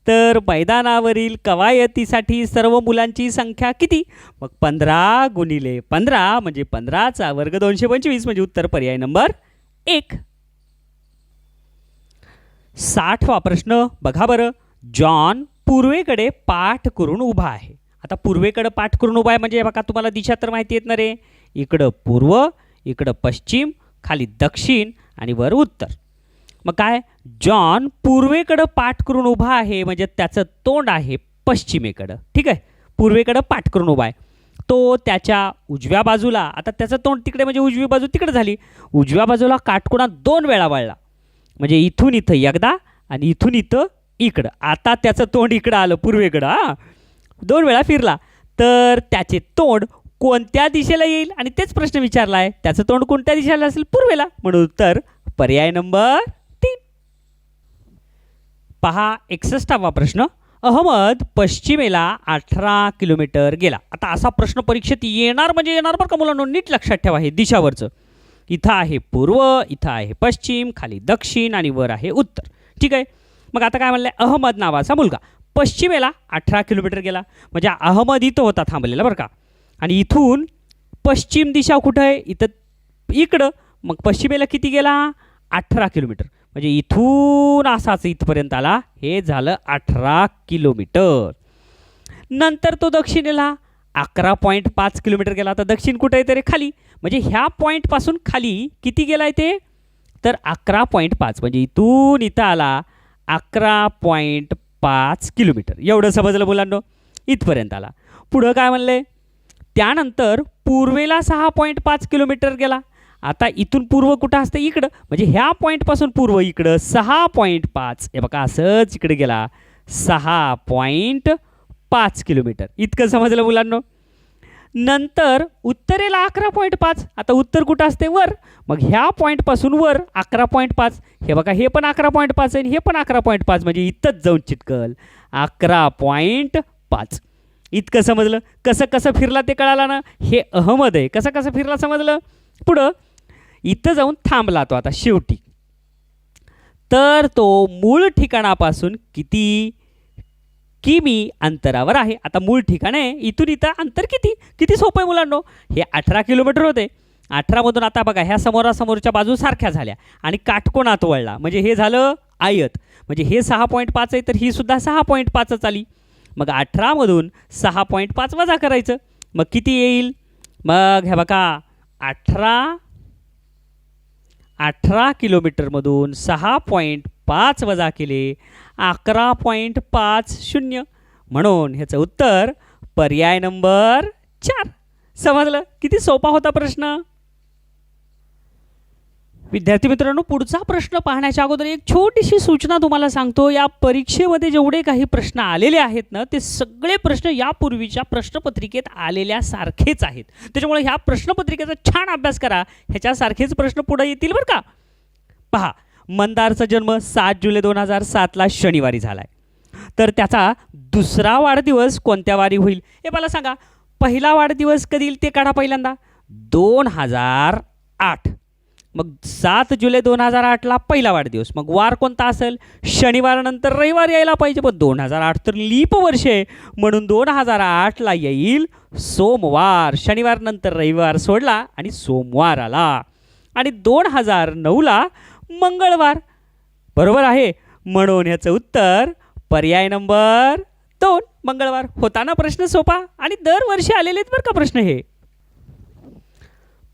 तर मैदानावरील कवायतीसाठी सर्व मुलांची संख्या किती? मग 15 गुणिले 15 म्हणजे 15चा वर्ग 225 म्हणजे उत्तर पर्याय नंबर 1. 60वा प्रश्न बघा बरं. जॉन पूर्वेकडे पाठ करून उभा आहे. आता पूर्वेकडे पाठ करून उभा आहे म्हणजे बघा तुम्हाला दिशा तर माहिती येत ना रे. इकडं पूर्व, इकडं पश्चिम, खाली दक्षिण आणि वर उत्तर. मग काय? जॉन पूर्वेकडे पाठ करून उभा आहे म्हणजे त्याचं तोंड आहे पश्चिमेकडं. ठीक आहे, पूर्वेकडे पाठ करून उभा आहे. तो त्याच्या उजव्या बाजूला, आता त्याचं तोंड तिकडे म्हणजे उजवी बाजू तिकडे झाली, उजव्या बाजूला काटकोना 2 वेळा वळला. म्हणजे इथून इथं एकदा आणि इथून इथं इकडं. आता त्याचं तोंड इकडं आलं पूर्वेकडं. 2 वेळा फिरला तर त्याचे तोंड कोणत्या दिशेला येईल? आणि तेच प्रश्न विचारला आहे. त्याचं तोंड कोणत्या दिशेला असेल? पूर्वेला. म्हणून उत्तर पर्याय नंबर 3. पहा 61वा प्रश्न. अहमद पश्चिमेला 18 किलोमीटर गेला. आता असा प्रश्न परीक्षेत येणार म्हणजे येणार बरं का मुलांनो, नीट लक्षात ठेवा. हे दिशावरचं इथं आहे पूर्व, इथं आहे पश्चिम, खाली दक्षिण आणि वर आहे उत्तर. ठीक आहे. मग आता काय म्हणलं? अहमद नावाचा मुलगा पश्चिमेला 18 किलोमीटर गेला. म्हणजे अहमद इथं होता थांबलेला बरं का. आणि इथून पश्चिम दिशा कुठं आहे? इथं इकडं. मग पश्चिमेला किती गेला? 18 किलोमीटर. म्हणजे इथून असाच इथपर्यंत आला. हे झालं 18 किलोमीटर. नंतर तो दक्षिणेला 11.5 किलोमीटर गेला. आता दक्षिण कुठं आहे? तरी खाली. म्हणजे ह्या पॉईंटपासून खाली किती गेलाय ते? तर 11.5. म्हणजे इथून इथं आला 11.5 किलोमीटर. एवढं समजलं मुलांनो? इथपर्यंत आला. पुढं काय म्हणलंय? त्यानंतर पूर्वेला 6.5 किलोमीटर गेला. आता इथून पूर्व कुठं असतं? इकडं. म्हणजे ह्या पॉईंटपासून पूर्व इकडं 6.5. हे बघा असंच इकडे गेला 6.5 किलोमीटर. इतकं समजलं मुलांनो? नंतर उत्तरेला 11.5. आता उत्तर कुठं असते? वर. मग ह्या पॉईंटपासून वर 11.5. हे बघा हे पण 11.5 आहे, हे पण 11.5. म्हणजे इथंच जाऊन चिटकल 11.5. इतकं समजलं? कसं कसं फिरला ते कळालं ना? हे अहमद आहे. कसं कसं फिरला समजलं? पुढं इथं जाऊन थांबला तो आता शेवटी. तर तो मूळ ठिकाणापासून किती किमी अंतरावर आहे? आता मूळ ठिकाण आहे, इथून इथं अंतर किती? किती सोपं आहे मुलांनो? हे 18 किलोमीटर होते. 18 मधून आता बघा ह्या समोरासमोरच्या बाजू सारख्या झाल्या आणि काटकोनात वळला. म्हणजे हे झालं आयत, म्हणजे हे 6.5 आहे तर ही सुद्धा 6.5च आली. मग 18मधून 6.5 वजा करायचं, मग किती येईल? मग हे बघा 18 किलोमीटरमधून 6.5 वजा केले 11.50. म्हणून ह्याचं उत्तर पर्याय नंबर 4. समजलं? किती सोपा होता प्रश्न. विद्यार्थी मित्रांनो, पुढचा प्रश्न पाहण्याच्या अगोदर एक छोटीशी सूचना तुम्हाला सांगतो. या परीक्षेमध्ये जेवढे काही प्रश्न आलेले आहेत ना, ते सगळे प्रश्न यापूर्वीच्या प्रश्नपत्रिकेत आलेल्या सारखेच आहेत. त्याच्यामुळे ह्या प्रश्नपत्रिकेचा छान अभ्यास करा, ह्याच्यासारखेच प्रश्न पुढे येतील बरं का. पहा, मंदारचा जन्म 7 जुलै 2007ला शनिवारी झाला आहे. तर त्याचा दुसरा वाढदिवस कोणत्या वारी होईल हे मला सांगा. पहिला वाढदिवस कधी येईल ते काढा पहिल्यांदा. 2008. मग 7 जुलै 2008ला पहिला वाढदिवस. मग वार कोणता असेल? शनिवारनंतर रविवार यायला पाहिजे, पण 2008 तर लीप वर्ष आहे, म्हणून 2008ला येईल सोमवार. शनिवारनंतर रविवार सोडला आणि सोमवार आला. आणि 2009ला मंगळवार. बरोबर आहे. म्हणून ह्याचं उत्तर पर्याय नंबर 2 मंगळवार. होता ना प्रश्न सोपा, आणि दरवर्षी आलेले आहेत बरं का प्रश्न हे.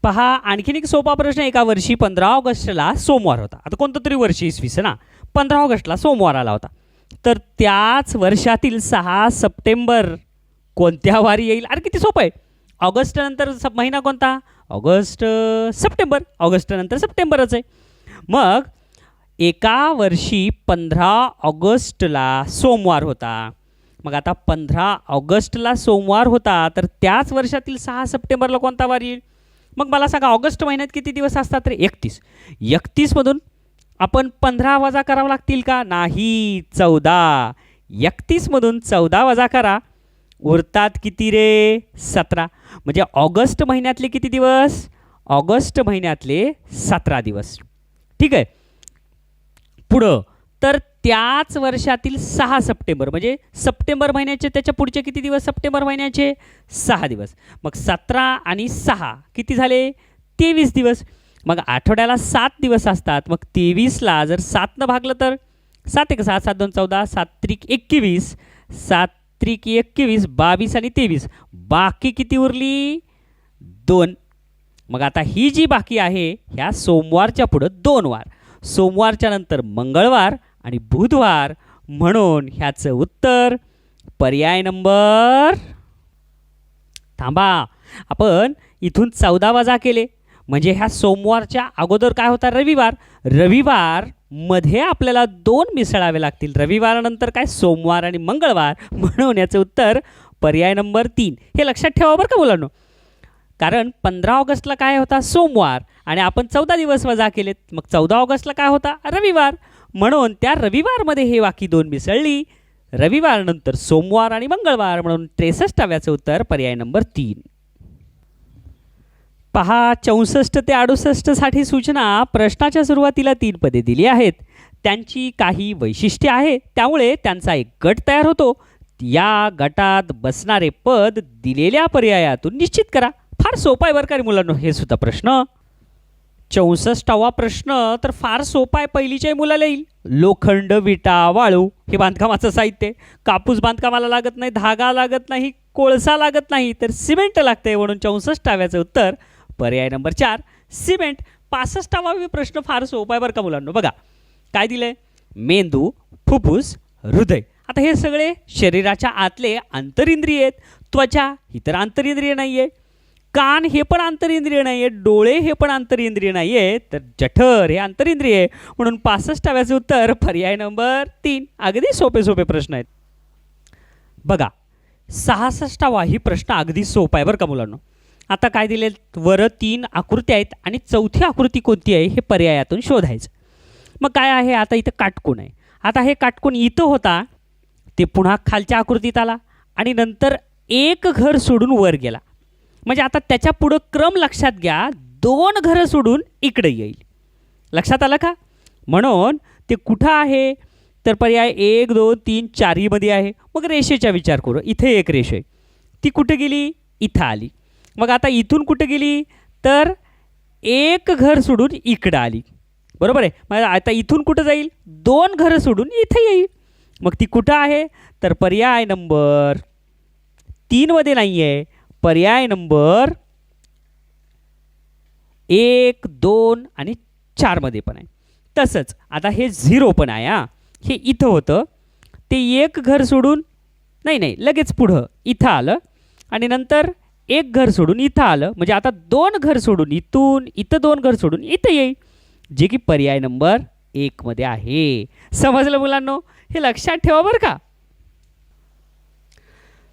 पहा, आणखीन एक सोपा प्रश्न. एका वर्षी 15 ऑगस्टला सोमवार होता. आता कोणतं तरी वर्षी इसवी सन ना, 15 ऑगस्टला सोमवार आला होता. तर त्याच वर्षातील 6 सप्टेंबर कोणत्या वारी येईल? अरे किती सोपं आहे. ऑगस्ट नंतर महिना कोणता? August, September. ऑगस्ट नंतर सप्टेंबरच आहे. मग एका वर्षी 15 ऑगस्टला सोमवार होता. मग आता 15 ऑगस्टला सोमवार होता, तर त्याच वर्षातील 6 सप्टेंबरला कोणता वार येईल? मग मला सांगा, ऑगस्ट महिन्यात किती दिवस असतात? तर 31. 31मधून आपण 15 वजा करावं लागतील का? नाही, 14. 31मधून 14 वजा करा, उरतात किती रे? 17. म्हणजे ऑगस्ट महिन्यातले किती दिवस? ऑगस्ट महिन्यातले 17 दिवस. ठीक आहे. पुढं तर त्याच वर्षातील 6 सप्टेंबर, म्हणजे सप्टेंबर महिन्याचे त्याच्या पुढचे किती दिवस? सप्टेंबर महिन्याचे 6 दिवस. मग 17 आणि 6 किती झाले? 23 दिवस. मग आठवड्याला 7 दिवस असतात. मग 23ला जर 7ने भागलं तर 7 1 6 7 2 14 7 त्रिक 21 7 त्रिक 21 22 आणि 23. बाकी किती उरली? 2. मग आता ही जी बाकी आहे ह्या सोमवारच्या पुढं 2 वार. सोमवारच्या नंतर मंगळवार आणि बुधवार. म्हणून ह्याचं उत्तर पर्याय नंबर, थांबा, आपण इथून 14 वजा केले म्हणजे ह्या सोमवारच्या अगोदर काय होता? रविवार. रविवार मध्ये आपल्याला 2 मिसळावे लागतील. रविवारानंतर काय? सोमवार आणि मंगळवार. म्हणून याचं उत्तर पर्याय नंबर 3. हे लक्षात ठेवा बरं का मुलांनो. कारण 15 ऑगस्टला काय होता? सोमवार, आणि आपण 14 दिवस वजा केलेत. मग 14 ऑगस्टला काय होता? रविवार. म्हणून त्या रविवारमध्ये हे बाकी 2 मिसळली. रविवार नंतर सोमवार आणि मंगळवार. म्हणून 63व्याचं उत्तर पर्याय नंबर 3. पहा, 64 ते 68 साठी सूचना. प्रश्नाच्या सुरुवातीला 3 पदे दिली आहेत. त्यांची काही वैशिष्ट्ये आहेत, त्यामुळे त्यांचा एक गट तयार होतो. या गटात बसणारे पद दिलेल्या पर्यायातून निश्चित करा. फार सोपा आहे बरं का रे मुलांनो हे सुद्धा प्रश्न. 64वा प्रश्न तर फार सोपा आहे. पहिलीच्याही मुलाला येईल. लोखंड, विटा, वाळू हे बांधकामाचं साहित्य. कापूस बांधकामाला लागत नाही, धागा लागत नाही, कोळसा लागत नाही, तर सिमेंट लागते. म्हणून 64व्याचं उत्तर पर्याय नंबर 4 सिमेंट. 65वा प्रश्न फार सोपा आहे बरं का मुलांनो. बघा काय दिलंय? मेंदू, फुफ्फुस, हृदय. आता हे सगळे शरीराच्या आतले आंतरिंद्रिय आहेत. त्वचा ही तर आंतरिंद्रिय नाही आहे. कान हे पण आंतरिंद्रिय नाही आहे. डोळे हे पण आंतरिंद्रिय नाही आहे. तर जठर हे आंतरिंद्रिय आहे. म्हणून 65व्याचं उत्तर पर्याय नंबर 3. अगदी सोपे सोपे प्रश्न आहेत. बघा 66वा ही प्रश्न अगदी सोपा आहे बरं का मुलांनो. आता काय दिले? वर 3 आकृत्या आहेत आणि चौथी आकृती कोणती आहे हे पर्यायातून शोधायचं. मग काय आहे? आता इथं काटकोन आहे. आता हे काटकोन इथं होता, ते पुन्हा खालच्या आकृतीत आला आणि नंतर एक घर सोडून वर गेला. म्हणजे आता त्याच्या पुढं क्रम लक्षात घ्या. 2 घरं सोडून इकडे येईल. लक्षात आलं का? म्हणून ते कुठं आहे? तर पर्याय 1 2 3 4 मध्ये आहे. मग रेषेचा विचार करू. इथे एक रेषा आहे, ती कुठे गेली? इथं आली. मग आता इथून कुठे गेली? तर एक घर सोडून इकडं आली. बरोबर आहे. मग आता इथून कुठं जाईल, 2 घरं सोडून इथे येईल. मग ती कुठं आहे, तर पर्याय नंबर 3 मध्ये नाही आहे, पर्याय नंबर 1, 2 आणि 4 मध्ये पण आहे. तसंच आता हे 0 पण आहे. हे इथं होतं, ते 1 घर सोडून नाही लगेच पुढं इथं आलं आणि नंतर 1 घर सोडून इथं आलं. म्हणजे आता 2 घर सोडून इथून इथं, 2 घर सोडून इथं येईल, जे की पर्याय नंबर 1 मध्ये आहे. समजलं मुलांनो, हे लक्षात ठेवा बरं का.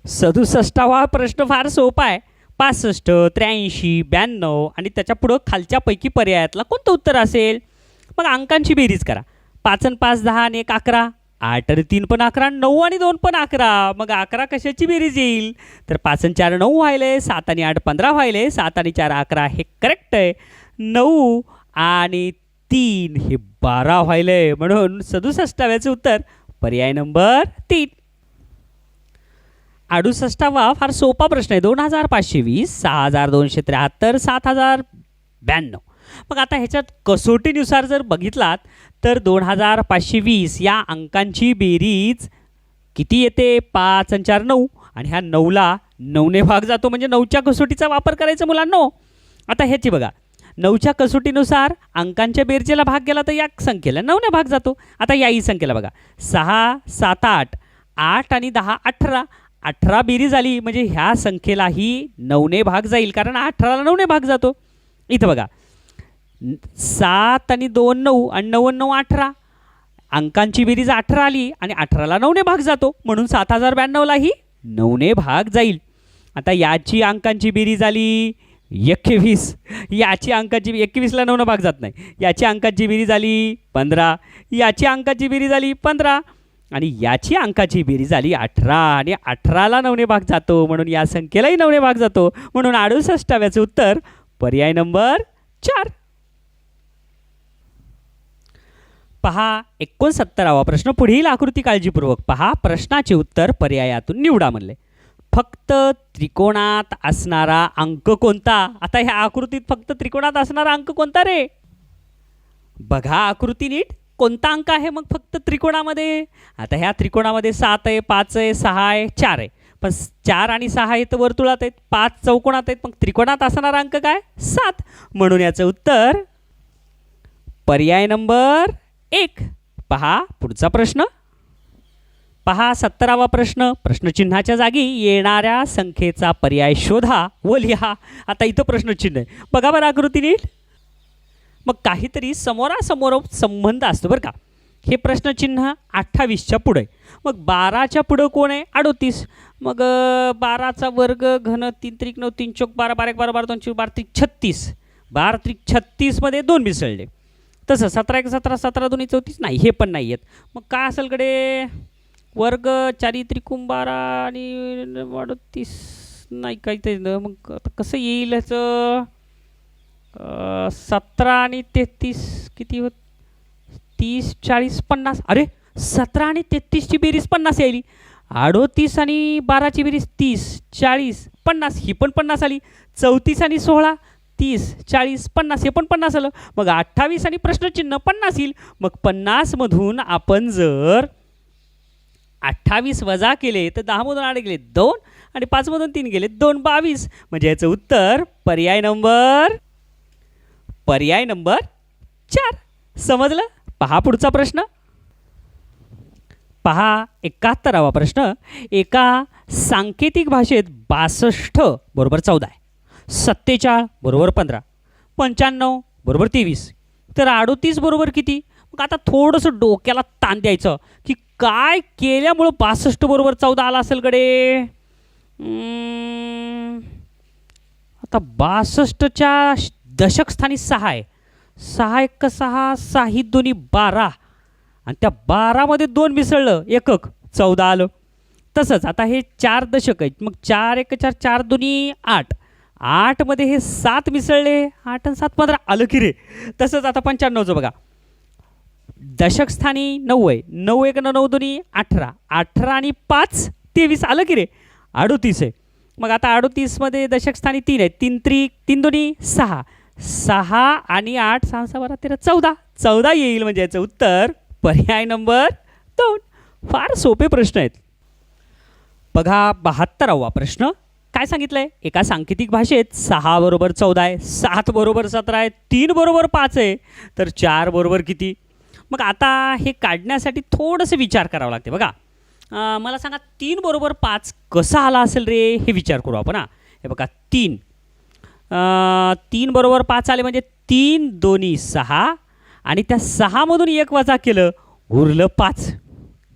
67वा प्रश्न फार सोपा आहे. 65, 83, 92 आणि त्याच्या पुढं खालच्यापैकी पर्यायातला कोणतं उत्तर असेल. मग अंकांची बेरीज करा. 5 आणि 5 10 आणि 1 11, 8 आणि 3 पण 11, 9 आणि 2 पण 11. मग 11 कशाची बेरीज येईल, तर 5 आणि 4 9 व्हायले, 7 आणि 8 15 व्हायले, 7 आणि 4 11 हे करेक्ट आहे. 9 आणि 3 हे 12 व्हायले, म्हणून 67व्याचे उत्तर पर्याय नंबर 3. 68वा फार सोपा प्रश्न आहे. 2520, 6273, 7092. मग आता ह्याच्यात कसोटीनुसार जर बघितलात तर 2520 या अंकांची बेरीज किती येते, 5 आणि 4 9 आणि ह्या 9ला 9ने भाग जातो, म्हणजे 9च्या कसोटीचा वापर करायचा मुलांनो. आता ह्याची बघा, 9च्या कसोटीनुसार अंकांच्या बेरजेला भाग गेला तर या संख्येला 9ने भाग जातो. आता याही संख्येला बघा, 6 7 8, 8 आणि 10 18, 18 बेरीज आली म्हणजे ह्या संख्येलाही 9ने भाग जाईल, कारण 18ला 9ने भाग जातो. इथं बघा, 7 आणि 2 9 आणि 9 आणि 9 18, अंकांची बेरीज 18 आली आणि 18ला 9ने भाग जातो, म्हणून 7092लाही 9ने भाग जाईल. आता याची अंकांची बेरीज आली 21, याची अंकाची 21ला 9ने भाग जात नाही, याची अंकाची बेरीज आली 15, याची अंकाची बेरीज आली 15 आणि याची अंकाची बेरीज आली 18 आणि 18ला 9ने भाग जातो, म्हणून या संख्येलाही 9ने भाग जातो, म्हणून 68व्याचे उत्तर पर्याय नंबर 4. पहा 69वा प्रश्न. पुढील आकृती काळजीपूर्वक पहा. प्रश्नाचे उत्तर पर्यायातून निवडा म्हणले. फक्त त्रिकोणात असणारा अंक कोणता. आता ह्या आकृतीत फक्त त्रिकोणात असणारा अंक कोणता रे. बघा आकृती नीट, कोणता अंक आहे मग फक्त त्रिकोणामध्ये. आता ह्या त्रिकोणामध्ये 7 आहे, 5 आहे, 6 आहे, 4 आहे, पण 4 आणि 6 हे तर वर्तुळात आहेत, 5 चौकोनात आहेत, मग त्रिकोणात असणारा अंक काय 7, म्हणून याचं उत्तर पर्याय नंबर 1. पहा पुढचा प्रश्न. पहा 70वा प्रश्न. प्रश्नचिन्हाच्या जागी येणाऱ्या संख्येचा पर्याय शोधा व लिहा. आता इथं प्रश्नचिन्ह आहे, बघा बरं आकृती नीट. मग काहीतरी समोरासमोर संबंध असतो बरं का. हे प्रश्नचिन्ह 28च्या पुढे, मग 12च्या पुढं कोण आहे 38, मग 12चा वर्ग घन 3 त्रिक 9 3 चौक 12 12 1 12 12 2 4 12 त्रिक 36, 12 त्रिक 36 मध्ये 2 मिसळले. तसं 17 1 17 17 2 34 नाही, हे पण नाही आहेत. मग काय असेल कडे, वर्ग 4 त्रिकोण 12 आणि 38 नाही काही ते. मग आता कसं येईल ह्याचं, 17 आणि 33 किती होत, 30 40 50. अरे 17 आणि 33ची बेरीज 50 यायली. 38 आणि 12ची बेरीज 30 40 50, ही पण 50 आली. 34 आणि 16 30 40 50, हे पण 50 आलं. मग 28 आणि प्रश्नचिन्ह 50 येईल. मग 50 मधून आपण जर 28 वजा केले तर 10 मधून 8 गेले 2 आणि 5 मधून 3 गेले 2 22, म्हणजे याचं उत्तर पर्याय नंबर 4. समजलं. पहा पुढचा प्रश्न. पहा 71वा प्रश्न. एका सांकेतिक भाषेत 62 बरोबर 14 आहे, 47 बरोबर 15, 95 बरोबर 23, तर 38 बरोबर किती. मग आता थोडंसं डोक्याला ताण द्यायचं की काय केल्यामुळं 62 बरोबर 14 आला असेल कडे. आता 62च्या दशकस्थानी 6 आहे, 6 1 6 6 ही दोन्ही 12 आणि त्या 12मध्ये 2 मिसळलं एकक 14 आलं. तसंच आता हे 4 दशक आहेत, मग 4 1 4 4 दोन्ही 8, 8 मध्ये हे 7 मिसळले, 8 आणि 7 15 आलं की रे. तसंच आता 95चं बघा, दशकस्थानी 9 आहे, 9 1 9 दोन्ही 18, 18 आणि 5 23 आलं की रे, 38 आहे. मग आता 38 मध्ये दशकस्थानी 3 आहे, 3 त्रिक 3 दोन्ही 6, 6 आणि 8 6 6 12 13 14 14 येईल म्हणजे याचं उत्तर पर्याय नंबर 2. फार सोपे प्रश्न आहेत. बघा 72वा प्रश्न काय सांगितलंय? एका सांकेतिक भाषेत 6 बरोबर 14 आहे, 7 बरोबर 17 आहे, 3 बरोबर 5 आहे, तर 4 बरोबर किती? मग आता हे काढण्यासाठी थोडंसं विचार करावं लागते. बघा मला सांगा 3 बरोबर 5 कसा आला असेल रे, हे विचार करू आपण. हे बघा 3 बरोबर 5 आले म्हणजे 3 दोन्ही 6 आणि त्या 6 मधून 1 वजा केलं उरलं 5.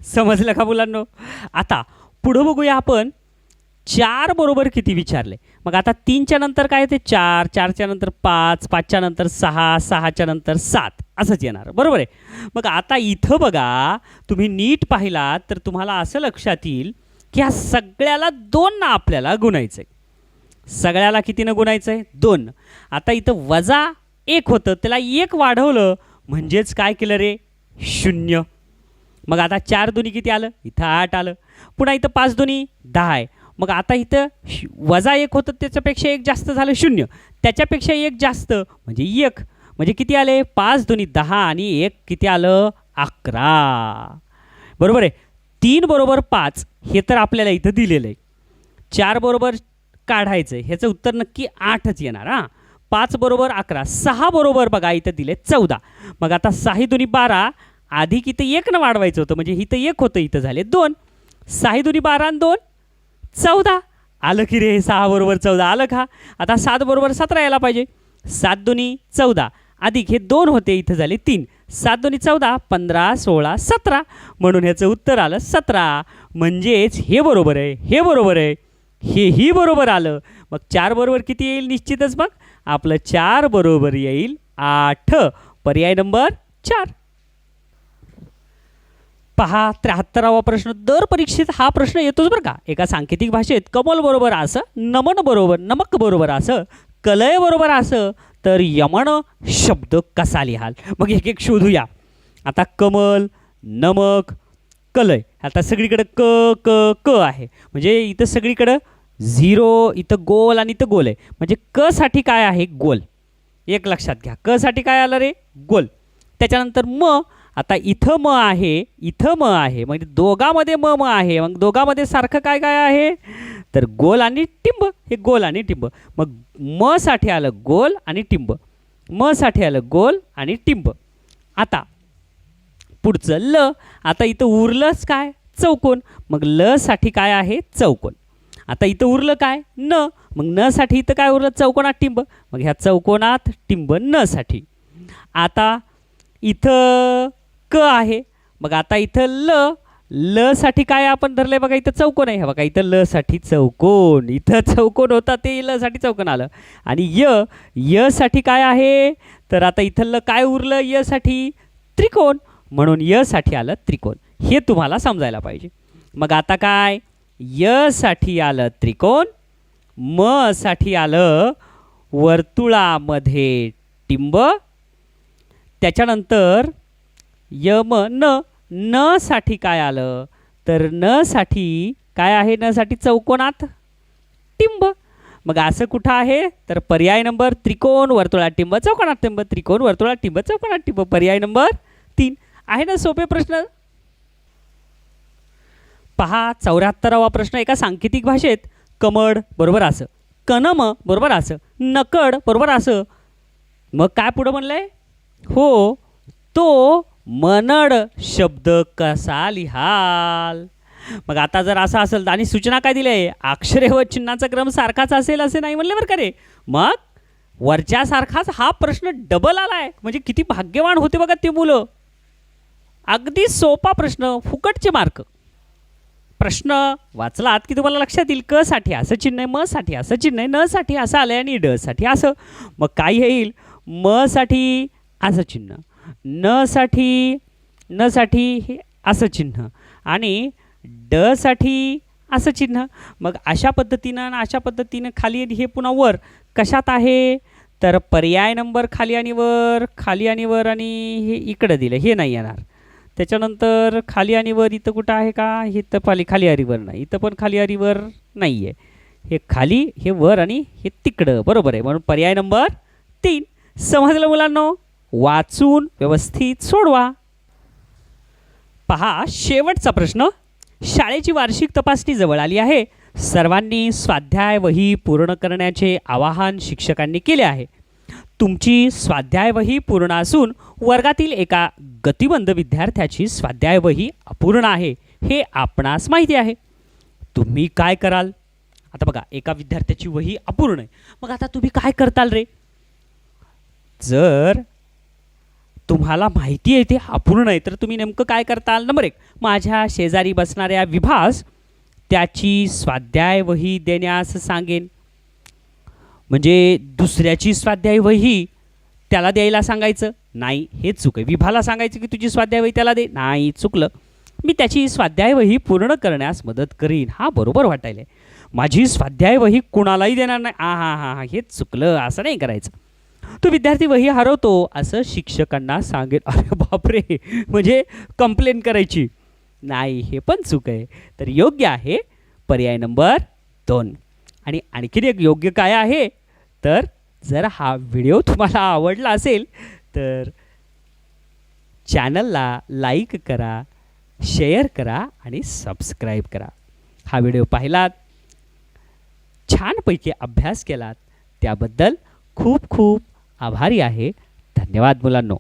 समजलं का मुलांनो? आता पुढं बघूया आपण 4 बरोबर किती विचारले. मग आता 3च्या नंतर काय येते? 4, 4च्या नंतर 5, 5च्या नंतर 6, 6च्या नंतर 7 असंच येणार, बरोबर आहे. मग आता इथं बघा तुम्ही नीट पाहिलात तर तुम्हाला असं लक्षात येईल की ह्या सगळ्याला 2 ना आपल्याला गुणायचं आहे. सगळ्याला कितीनं गुणायचं आहे? 2. आता इथं वजा 1 होतं, त्याला 1 वाढवलं म्हणजेच काय केलं रे? 0. मग आता 4 दुनी किती आलं? इथं 8 आलं. पुन्हा इथं 5 दुनी 10 आहे. मग आता इथं वजा 1 होतं, त्याच्यापेक्षा 1 जास्त झालं 0, त्याच्यापेक्षा 1 जास्त म्हणजे 1, म्हणजे किती आले? 5 दुनी 10 आणि 1 किती आलं? 11. बरोबर आहे. 3 बरोबर 5 हे तर आपल्याला इथं दिलेलं आहे. 4 बरोबर काढायचं आहे, ह्याचं उत्तर नक्की 8च येणार. 5 बरोबर 11, 6 बरोबर बघा इथं दिले 14. मग आता 6 दुनी 12, अधिक इथं 1 न वाढवायचं होतं म्हणजे इथं 1 होतं, इथं झाले 2. 6 दुनी 12 आणि 2 14 आलं की रे? 6 बरोबर 14 आलं का? आता 7 बरोबर 17 यायला पाहिजे. 7 दुनी 14 अधिक हे 2 होते, इथं झाले 3. 7 दुनी 14, 15, 16, 17 म्हणून ह्याचं उत्तर आलं 17. म्हणजेच हे बरोबर आहे, हे बरोबर आहे, हेही बरोबर आलं. मग 4 बरोबर किती येईल? निश्चितच मग आपलं 4 बरोबर येईल 8. पर्याय नंबर 4. पहा 73वा प्रश्न. दर परीक्षेत हा प्रश्न येतोच बरं का. एका सांकेतिक भाषेत कमल बरोबर असं, नमन बरोबर, नमक बरोबर असं, कलय बरोबर असं, तर यमन शब्द कसा लिहाल? मग एक एक शोधूया. आता कमल, नमक, कलय, आता सगळीकडे क क क आहे म्हणजे इथं सगळीकडं 0, इथं गोल आणि इथं गोल आहे म्हणजे क साठी काय आहे? गोल. एक लक्षात घ्या, क साठी काय आलं रे? गोल. त्याच्यानंतर म, आता इथं म आहे, इथं म आहे, म्हणजे दोघांमध्ये म आहे. मग दोघांमध्ये सारखं काय काय आहे? तर गोल आणि टिंब. हे गोल आणि टिंब. मग म साठी आलं गोल आणि टिंब, म साठी आलं गोल आणि टिंब. आता पुढचं ल. आता इथं उरलंच काय? चौकोन. मग ल साठी काय आहे? चौकोन. आता इथं उरलं काय? न. मग न साठी इथं काय उरलं? चौकोनात टिंब. मग ह्या चौकोनात टिंब न साठी. आता इथं क आहे, मग आता इथं ल. ल साठी काय आपण धरलंय? बघा इथं चौकोन आहे. बघा इथं ल साठी चौकोन, इथं चौकोन होता ते ल साठी चौकोन आलं. आणि य साठी काय आहे? तर आता इथं ल काय उरलं? य साठी त्रिकोण, म्हणून य साठी आलं त्रिकोण. हे तुम्हाला समजायला पाहिजे. मग आता काय? य साठी आलं त्रिकोण, म साठी आलं वर्तुळामध्ये टिंब, त्याच्यानंतर यम न. न साठी काय आलं? तर न साठी काय आहे? न साठी चौकोनात टिंब. मग असं कुठं आहे? तर पर्याय नंबर त्रिकोण वर्तुळात टिंब चौकोनात टिंब, त्रिकोण वर्तुळात टिंब चौकोनात टिंब. पर्याय नंबर 3 आहे ना. सोपे प्रश्न. पहा 74वा प्रश्न. एका सांकेतिक भाषेत कमळ बरोबर असं, कनम बरोबर असं, नकड बरोबर असं, मग काय पुढं म्हणलंय? हो, तो मनड शब्द कसा लिहाल? मग आता जर असं असेल आणि सूचना काय दिली आहे? अक्षरे व चिन्हाचा क्रम सारखाच असेल असे नाही म्हणले बरं का रे. मग वरच्यासारखाच हा प्रश्न डबल आलाय म्हणजे किती भाग्यवान होते बघा ते मुलं. अगदी सोपा प्रश्न, फुकटचे मार्क. प्रश्न वाचलात की तुम्हाला लक्षात येईल. क साठी असं चिन्ह आहे, म साठी असं चिन्ह आहे, न साठी असं आलंय आणि ड साठी असं. मग काय येईल? म साठी असं चिन्ह, न साठी हे असं चिन्ह आणि ड साठी असं चिन्ह. मग अशा पद्धतीनं आणि अशा पद्धतीनं खाली हे पुन्हा वर कशात आहे? तर पर्याय नंबर खाली आणि वर, खाली आणि वर, आणि हे इकडं दिलं हे नाही येणार. त्याच्यानंतर खाली आणि वर इथं कुठं आहे का? हे तर खाली आणि वर नाही, इथं पण खाली आणि वर नाही आहे. हे खाली, हे वर आणि हे तिकडं, बरोबर आहे. म्हणून पर्याय नंबर 3 समजलं मुलांनो? वाचून व्यवस्थित सोडवा. पहा शेवटचा प्रश्न. शाळेची वार्षिक तपासणी जवळ आली आहे. सर्वांनी स्वाध्याय वही पूर्ण करण्याचे आवाहन शिक्षकांनी केले आहे. तुमची स्वाध्याय वही पूर्ण असून वर्गातील एका गतिमंद विद्यार्थ्याची स्वाध्याय वही अपूर्ण आहे हे आपणास माहिती आहे. तुम्ही काय कराल? आता बघा, एका विद्यार्थ्याची वही अपूर्ण आहे. मग आता तुम्ही काय करताल रे? जर तुम्हाला माहिती आहे ते अपूर्ण आहे तर तुम्ही नेमकं काय करताल? नंबर 1, माझ्या शेजारी बसणाऱ्या विभास त्याची स्वाध्याय वही देण्यास सांगेन. म्हणजे दुसऱ्याची स्वाध्याय वही त्याला द्यायला सांगायचं नाही, हे चूक आहे. विभाला सांगायचं की तुझी स्वाध्याय वही त्याला दे, नाही, चुकलं. मी त्याची स्वाध्याय वही पूर्ण करण्यास मदत करीन, हा बरोबर वाटायला. माझी स्वाध्याय वही कुणालाही देणार नाही, हा हे चुकलं, असं नाही करायचं. तो विद्यार्थी वही हरवतो असं शिक्षकांना सांगेल. अरे बापरे, म्हणजे कंप्लेंट करायची नाही, हे पण चूक आहे. तर योग्य आहे पर्याय नंबर 2. आणि आणखीन एक योग्य काय आहे तर, जर हा व्हिडिओ तुम्हाला आवडला असेल तर चॅनलला लाईक करा, शेअर करा आणि सबस्क्राईब करा. हा व्हिडिओ पाहिलात, छानपैकी अभ्यास केलात त्याबद्दल खूप खूप आभारी आहे. धन्यवाद मुलांनो.